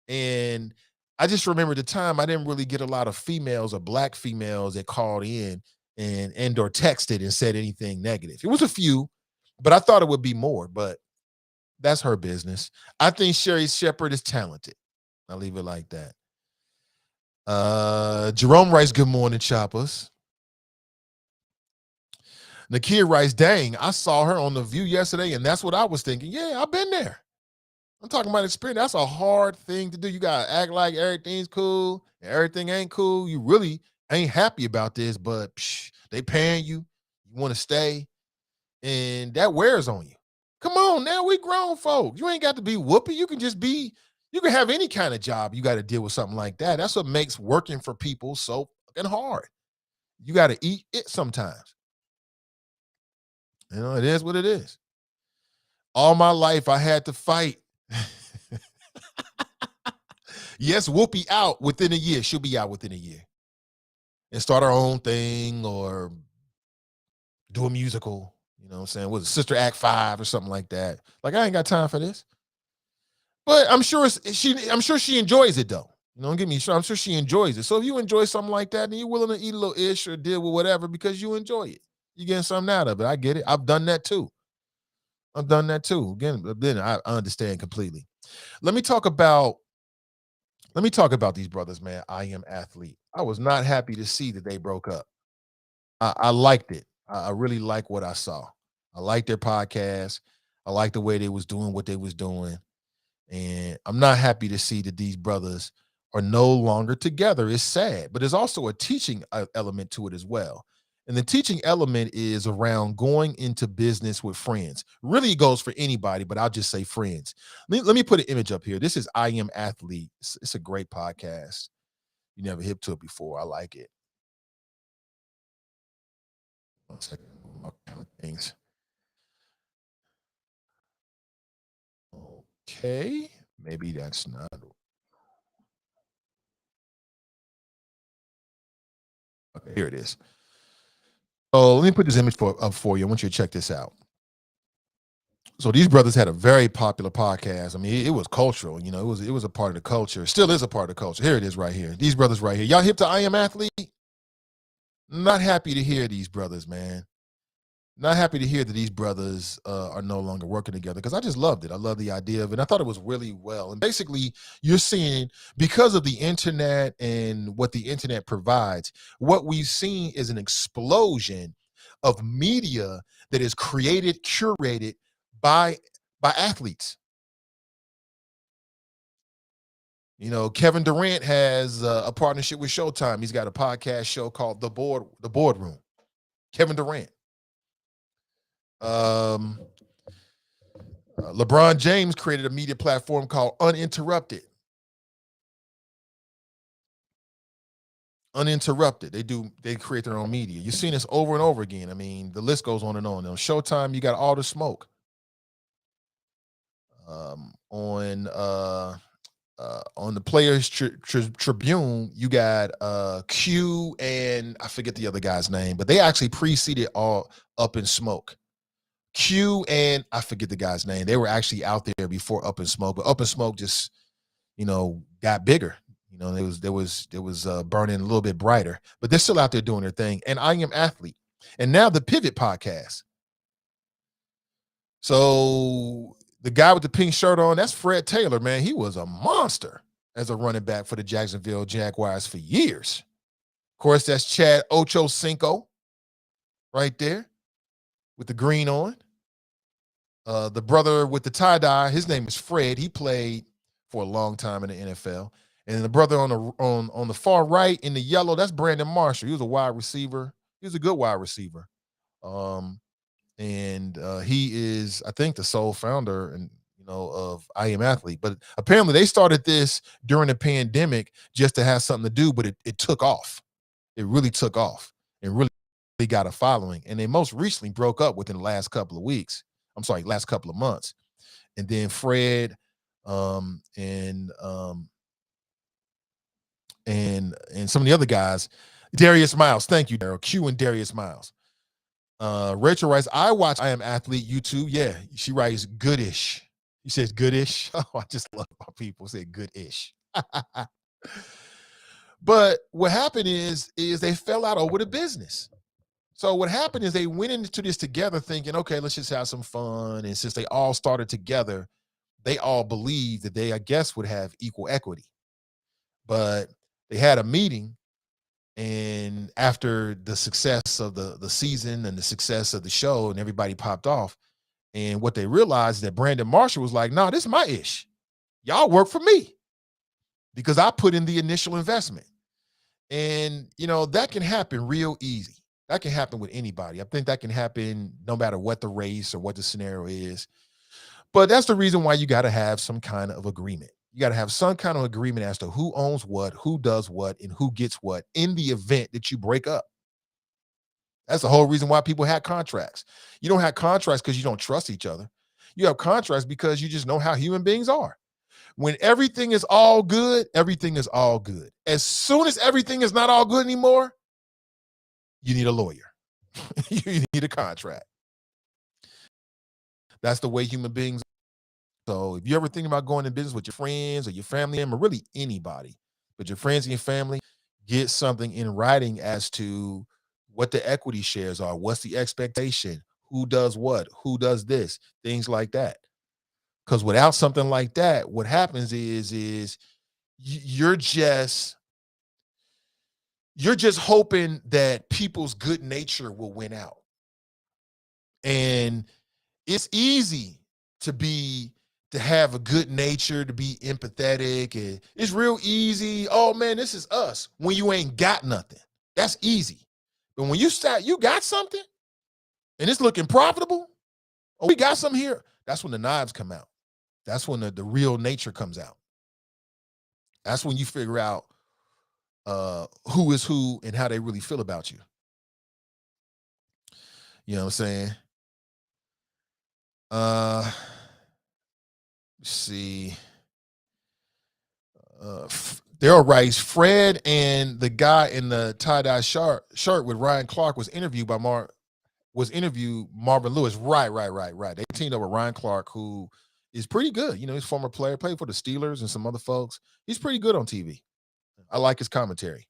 And I just remember the time I didn't really get a lot of females or black females that called in and or texted and said anything negative. It was a few, but I thought it would be more, but that's her business. I think Sherry Shepherd is talented. I'll leave it like that. Jerome writes, good morning, choppers. Nakia writes, dang, I saw her on The View yesterday, and that's what I was thinking. Yeah, I've been there. I'm talking about experience. That's a hard thing to do. You got to act like everything's cool and everything ain't cool. You really ain't happy about this, but they paying you. You want to stay, and that wears on you. Come on now, we grown folks. You ain't got to be Whoopi. You can just be, you can have any kind of job. You got to deal with something like that. That's what makes working for people so fucking hard. You got to eat it sometimes. You know, it is what it is. All my life, I had to fight. Yes, Whoopi out within a year. She'll be out within a year. And start her own thing or do a musical. You know what I'm saying? Was it Sister Act 5 or something like that? Like, I ain't got time for this. But I'm sure she enjoys it though. You know, don't get me sure. I'm sure she enjoys it. So if you enjoy something like that, then you're willing to eat a little ish or deal with whatever because you enjoy it. You're getting something out of it. I get it. I've done that too. Again, then I understand completely. Let me talk about these brothers, man. I Am Athlete. I was not happy to see that they broke up. I liked it. I really like what I saw. I like their podcast. I like the way they was doing what they was doing. And I'm not happy to see that these brothers are no longer together. It's sad, but there's also a teaching element to it as well. And the teaching element is around going into business with friends. Really, it goes for anybody, but I'll just say friends. Let me put an image up here. This is I Am Athlete. It's a great podcast. You never hip to it before. I like it. One second. Things. Okay. Maybe that's not. Okay, here it is. So let me put this image up for you. I want you to check this out. So these brothers had a very popular podcast. I mean, it was cultural. You know, it was a part of the culture. It still is a part of the culture. Here it is right here. These brothers right here. Y'all hip to I Am Athlete? Not happy to hear these brothers, man. Not happy to hear that these brothers are no longer working together because I just loved it. I love the idea of it. And I thought it was really well. And basically, you're seeing, because of the internet and what the internet provides, what we've seen is an explosion of media that is created, curated by athletes. You know, Kevin Durant has a partnership with Showtime. He's got a podcast show called The Boardroom. Kevin Durant. LeBron James created a media platform called Uninterrupted. They create their own media. You've seen this over and over again. I mean, the list goes on and on. On Showtime, you got All the Smoke. On the Players Tribune, you got Q and I forget the other guy's name, but they actually preceded all Up in Smoke. Q and I forget the guy's name. They were actually out there before Up in Smoke, but Up in Smoke just, you know, got bigger. You know, there was burning a little bit brighter, but they're still out there doing their thing. And I Am Athlete, and now the Pivot podcast. So the guy with the pink shirt on, that's Fred Taylor, man. He was a monster as a running back for the Jacksonville Jaguars for years. Of course, that's Chad Ochocinco right there with the green on. The brother with the tie-dye, his name is Fred. He played for a long time in the NFL. And the brother on the far right in the yellow, that's Brandon Marshall. He was a wide receiver. He was a good wide receiver. And he is, I think, the sole founder and of I Am Athlete. But apparently they started this during the pandemic just to have something to do, but it took off. It really took off and really got a following. And they most recently broke up within the last couple of weeks. I'm sorry, last couple of months. And then Fred and some of the other guys, Darius Miles. Thank you, Daryl. Q and Darius Miles. Rachel writes, I watch I Am Athlete YouTube. Yeah, she writes goodish. He says goodish. Oh, I just love how people say goodish. But what happened is they fell out over the business. So what happened is they went into this together thinking, okay, let's just have some fun. And since they all started together, they all believed that they, I guess, would have equal equity. But they had a meeting, and after the success of the season and the success of the show, and everybody popped off, and what they realized is that Brandon Marshall was like, nah, this is my ish. Y'all work for me because I put in the initial investment. And, that can happen real easy. That can happen with anybody. I think that can happen no matter what the race or what the scenario is. But that's the reason why you got to have some kind of agreement. You got to have some kind of agreement as to who owns what, who does what, and who gets what in the event that you break up. That's the whole reason why people had contracts. You don't have contracts because you don't trust each other. You have contracts because you just know how human beings are. When everything is all good, everything is all good. As soon as everything is not all good anymore, you need a lawyer. You need a contract. That's the way human beings are. So if you ever think about going in business with your friends or your family member, really anybody, but your friends and your family, get something in writing as to what the equity shares are, what's the expectation, who does what, who does this, things like that. Because without something like that, what happens is you're just hoping that people's good nature will win out. And it's easy to have a good nature, to be empathetic, and it's real easy. Oh man, this is us. When you ain't got nothing, that's easy. But when you got something and it's looking profitable, oh, we got something here. That's when the knives come out. That's when the real nature comes out. That's when you figure out who is who and how they really feel about you. You know what I'm saying? Let's see. Daryl writes, Fred and the guy in the tie-dye shirt with Ryan Clark was interviewed by Marvin Lewis. Right. They teamed up with Ryan Clark, who is pretty good. He's a former player, played for the Steelers and some other folks. He's pretty good on TV. I like his commentary.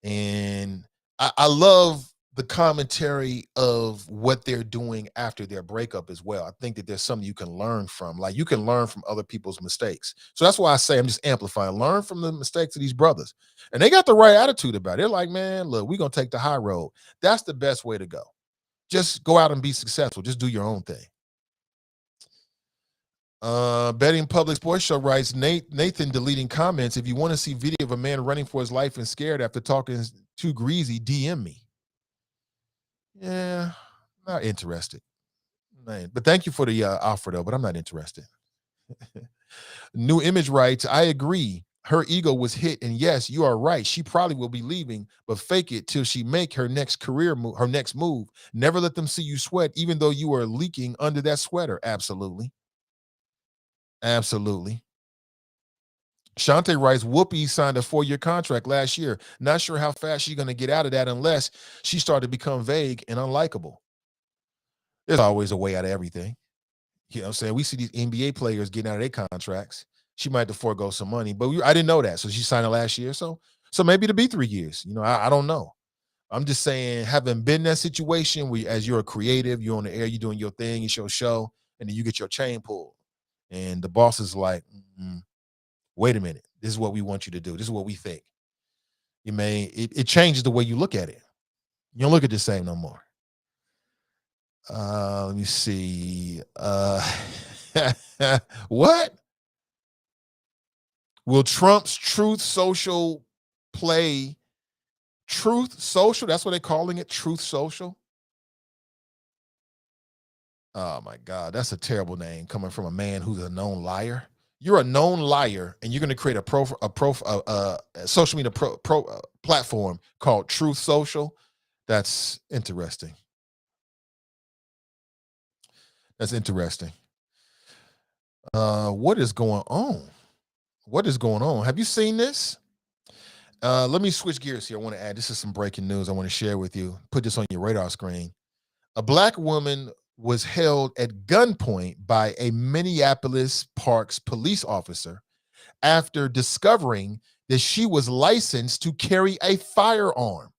And I love the commentary of what they're doing after their breakup as well. I think that there's something you can learn from. Like, you can learn from other people's mistakes. So that's why I say, I'm just amplifying. Learn from the mistakes of these brothers. And they got the right attitude about it. They're like, man, look, we're going to take the high road. That's the best way to go. Just go out and be successful. Just do your own thing. Betting Public Sports Show writes, Nathan deleting comments. If you want to see video of a man running for his life and scared after talking too greasy, DM me. Yeah, not interested. But thank you for the offer, though, but I'm not interested. New Image writes, I agree. Her ego was hit, and yes, you are right. She probably will be leaving, but fake it till she make her next career move, her next move. Never let them see you sweat, even though you are leaking under that sweater. Absolutely. Absolutely. Shante writes, Whoopi signed a 4-year contract last year. Not sure how fast she's going to get out of that unless she started to become vague and unlikable. There's always a way out of everything. You know what I'm saying? We see these NBA players getting out of their contracts. She might have to forego some money, but I didn't know that. So she signed it last year. So maybe it'll be 3 years. I don't know. I'm just saying, having been in that situation where as you're a creative, you're on the air, you're doing your thing, it's your show, and then you get your chain pulled. And the boss is like, wait a minute, this is what we want you to do. This is what we think. It changes the way you look at it. You don't look at the same no more. Let me see. What? Will Trump's Truth Social play Truth Social? That's what they're calling it, Truth Social. Oh my God, that's a terrible name coming from a man who's a known liar. You're a known liar, and you're going to create a social media platform called Truth Social. That's interesting. That's interesting. What is going on? What is going on? Have you seen this? Let me switch gears here. I want to add, this is some breaking news I want to share with you. Put this on your radar screen. A Black woman was held at gunpoint by a Minneapolis Parks police officer after discovering that she was licensed to carry a firearm.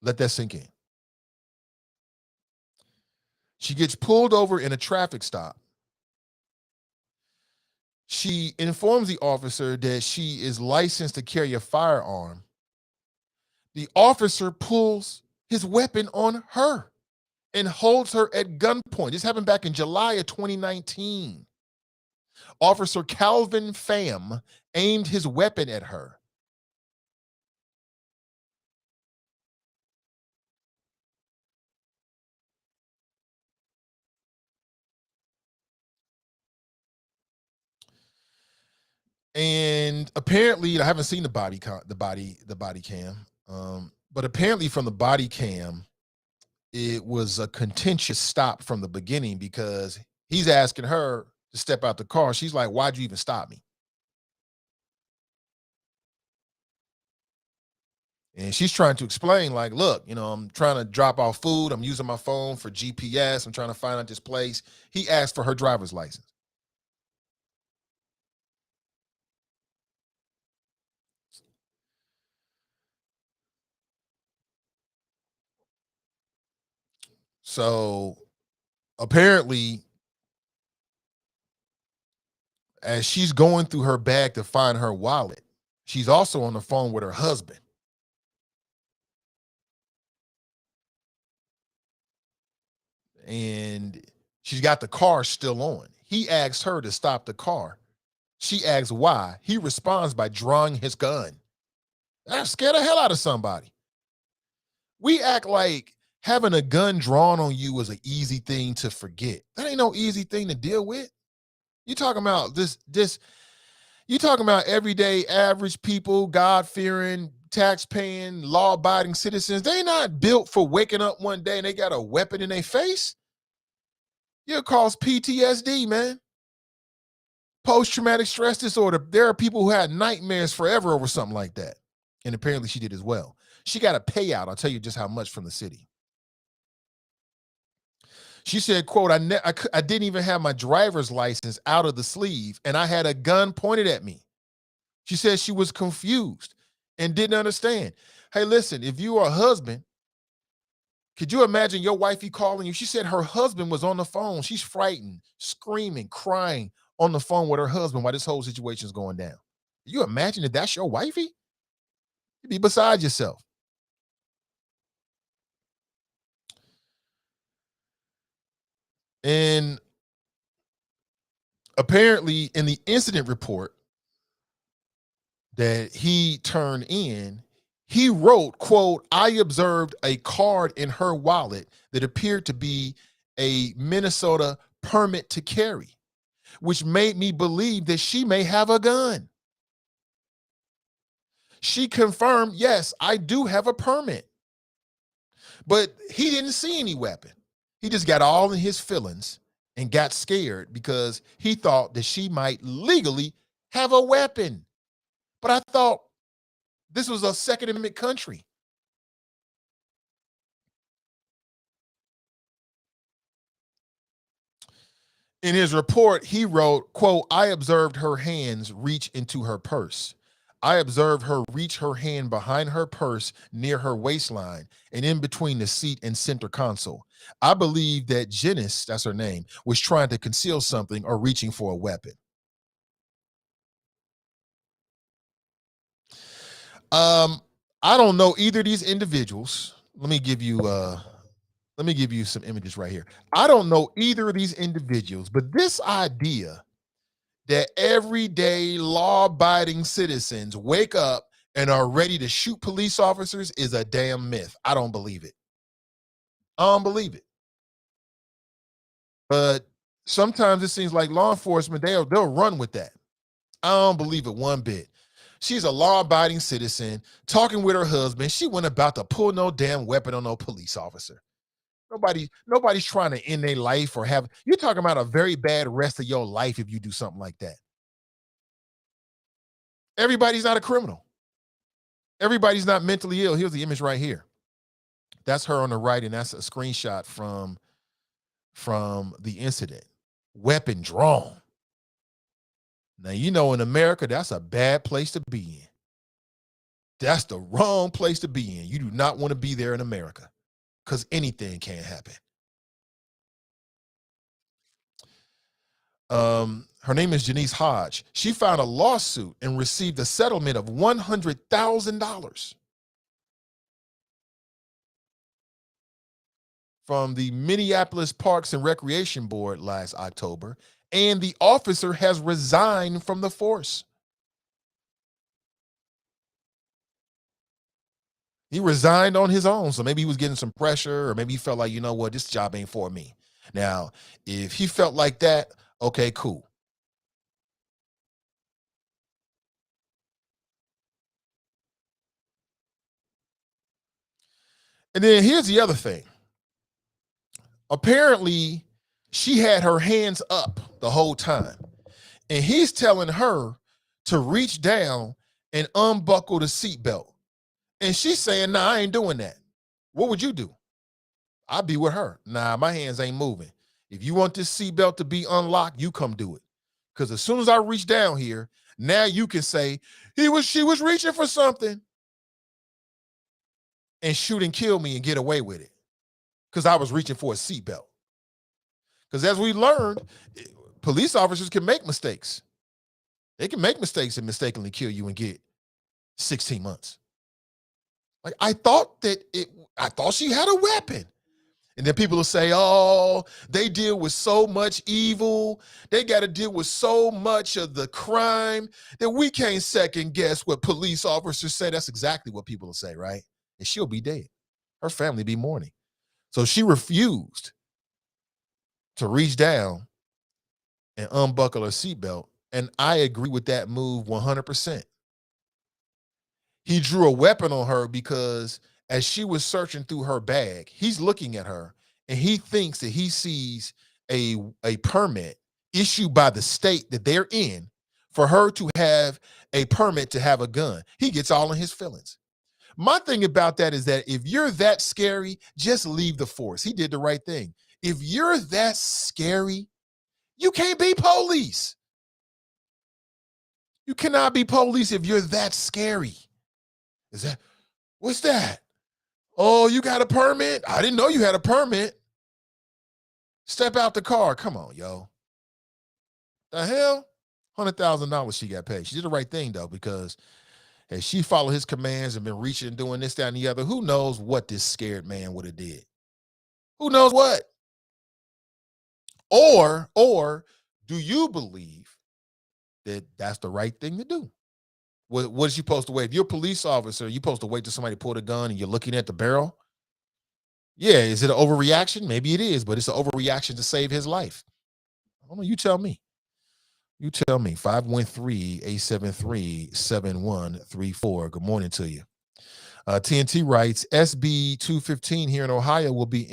Let that sink in. She gets pulled over in a traffic stop. She informs the officer that she is licensed to carry a firearm. The officer pulls his weapon on her and holds her at gunpoint. This happened back in July of 2019. Officer Calvin Pham aimed his weapon at her. And apparently, I haven't seen the body cam, but apparently from the body cam, it was a contentious stop from the beginning because he's asking her to step out the car. She's like, "Why'd you even stop me?" And she's trying to explain, like, "Look, I'm trying to drop off food. I'm using my phone for GPS. I'm trying to find out this place." He asked for her driver's license. So apparently, as she's going through her bag to find her wallet, she's also on the phone with her husband. And she's got the car still on. He asks her to stop the car. She asks why. He responds by drawing his gun. That scared the hell out of somebody. We act like having a gun drawn on you was an easy thing to forget. That ain't no easy thing to deal with. You talking about you talking about everyday average people, God-fearing, tax-paying, law-abiding citizens. They not built for waking up one day and they got a weapon in their face. You'll cause PTSD, man. Post-traumatic stress disorder. There are people who had nightmares forever over something like that. And apparently she did as well. She got a payout. I'll tell you just how much from the city. She said, quote, I didn't even have my driver's license out of the sleeve and I had a gun pointed at me. She said she was confused and didn't understand. Hey, listen, if you are a husband, could you imagine your wifey calling you? She said her husband was on the phone. She's frightened, screaming, crying on the phone with her husband while this whole situation is going down. Can you imagine if that's your wifey? You'd be beside yourself. And apparently in the incident report that he turned in, he wrote, quote, I observed a card in her wallet that appeared to be a Minnesota permit to carry, which made me believe that she may have a gun. She confirmed, yes, I do have a permit. But he didn't see any weapon. He just got all in his feelings and got scared because he thought that she might legally have a weapon. But I thought this was a Second Amendment country. In his report, he wrote, quote, I observed her hands reach into her purse. I observed her reach her hand behind her purse near her waistline and in between the seat and center console. I believe that Janice, that's her name, was trying to conceal something or reaching for a weapon. I don't know either of these individuals. Let me give you some images right here. I don't know either of these individuals, but this idea that everyday law-abiding citizens wake up and are ready to shoot police officers is a damn myth. I don't believe it. I don't believe it. But sometimes it seems like law enforcement, they'll run with that. I don't believe it one bit. She's a law-abiding citizen talking with her husband. She wasn't about to pull no damn weapon on no police officer. Nobody's trying to end their life or have. You're talking about a very bad rest of your life if you do something like that. Everybody's not a criminal. Everybody's not mentally ill. Here's the image right here. That's her on the right, and that's a screenshot from the incident. Weapon drawn. Now, you know, in America, that's a bad place to be in. That's the wrong place to be in. You do not want to be there in America because anything can happen. Her name is Janice Hodge. She filed a lawsuit and received a settlement of $100,000 from the Minneapolis Parks and Recreation Board last October, and the officer has resigned from the force. He resigned on his own, so maybe he was getting some pressure, or maybe he felt like, you know what, this job ain't for me. Now, if he felt like that, okay, cool. And then here's the other thing. Apparently, she had her hands up the whole time, and he's telling her to reach down and unbuckle the seatbelt. And she's saying, nah, I ain't doing that. What would you do? I'd be with her. Nah, my hands ain't moving. If you want this seatbelt to be unlocked, you come do it. Because as soon as I reach down here, now you can say, she was reaching for something, and shoot and kill me and get away with it. Because I was reaching for a seatbelt. Because as we learned, police officers can make mistakes. They can make mistakes and mistakenly kill you and get 16 months. Like, I thought she had a weapon. And then people will say, oh, they deal with so much evil. They got to deal with so much of the crime that we can't second guess what police officers say. That's exactly what people will say, right? And she'll be dead. Her family be mourning. So she refused to reach down and unbuckle her seatbelt. And I agree with that move 100%. He drew a weapon on her because as she was searching through her bag, he's looking at her and he thinks that he sees a permit issued by the state that they're in for her to have a permit to have a gun. He gets all in his feelings. My thing about that is that if you're that scary, just leave the force. He did the right thing. If you're that scary, you can't be police. You cannot be police if you're that scary. What's that? Oh, you got a permit? I didn't know you had a permit. Step out the car. Come on, yo. The hell? $100,000 she got paid. She did the right thing, though, because as she followed his commands and been reaching and doing this, that, and the other, who knows what this scared man would have did? Who knows what? Or do you believe that that's the right thing to do? What is you supposed to wait? If you're a police officer, you're supposed to wait till somebody pull a gun and you're looking at the barrel? Yeah, is it an overreaction? Maybe it is, but it's an overreaction to save his life. I don't know. You tell me. You tell me. 513-873-7134. Good morning to you. TNT writes, SB 215 here in Ohio will be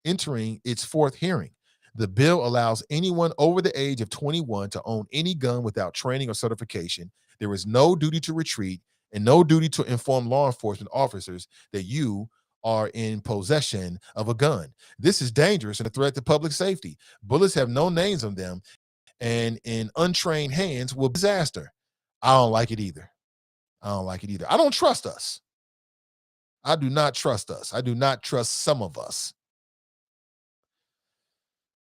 entering its fourth hearing. The bill allows anyone over the age of 21 to own any gun without training or certification. There is no duty to retreat and no duty to inform law enforcement officers that you are in possession of a gun. This is dangerous and a threat to public safety. Bullets have no names on them, and in untrained hands will be disaster. I don't like it either. I don't like it either. I don't trust us. I do not trust us. I do not trust some of us.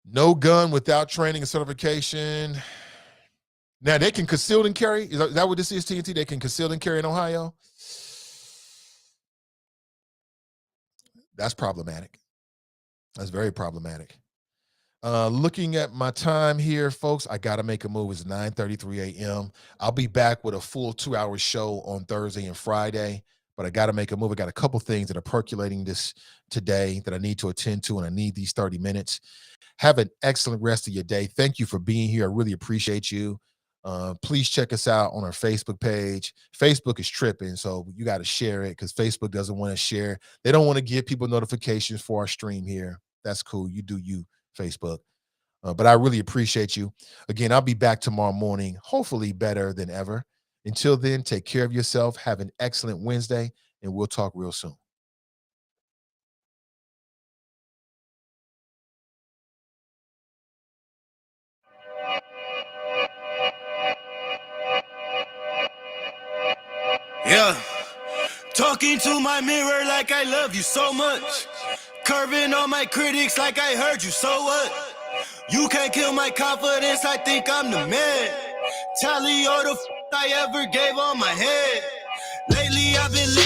No gun without training and certification. Now, they can conceal and carry. Is that what this is, TNT? They can conceal and carry in Ohio? That's problematic. That's very problematic. Looking at my time here, folks, I got to make a move. It's 9:33 a.m. I'll be back with a full 2-hour show on Thursday and Friday, but I got to make a move. I got a couple things that are percolating this today that I need to attend to, and I need these 30 minutes. Have an excellent rest of your day. Thank you for being here. I really appreciate you. Please check us out on our Facebook page. Facebook is tripping, so you got to share it because Facebook doesn't want to share. They don't want to give people notifications for our stream here. That's cool. You do you, Facebook. But I really appreciate you. Again, I'll be back tomorrow morning, hopefully better than ever. Until then, take care of yourself. Have an excellent Wednesday, and we'll talk real soon. Yeah, talking to my mirror like I love you so much. Curving on my critics like I heard you, so what? You can't kill my confidence, I think I'm the man. Tally all the I ever gave on my head. Lately I've been living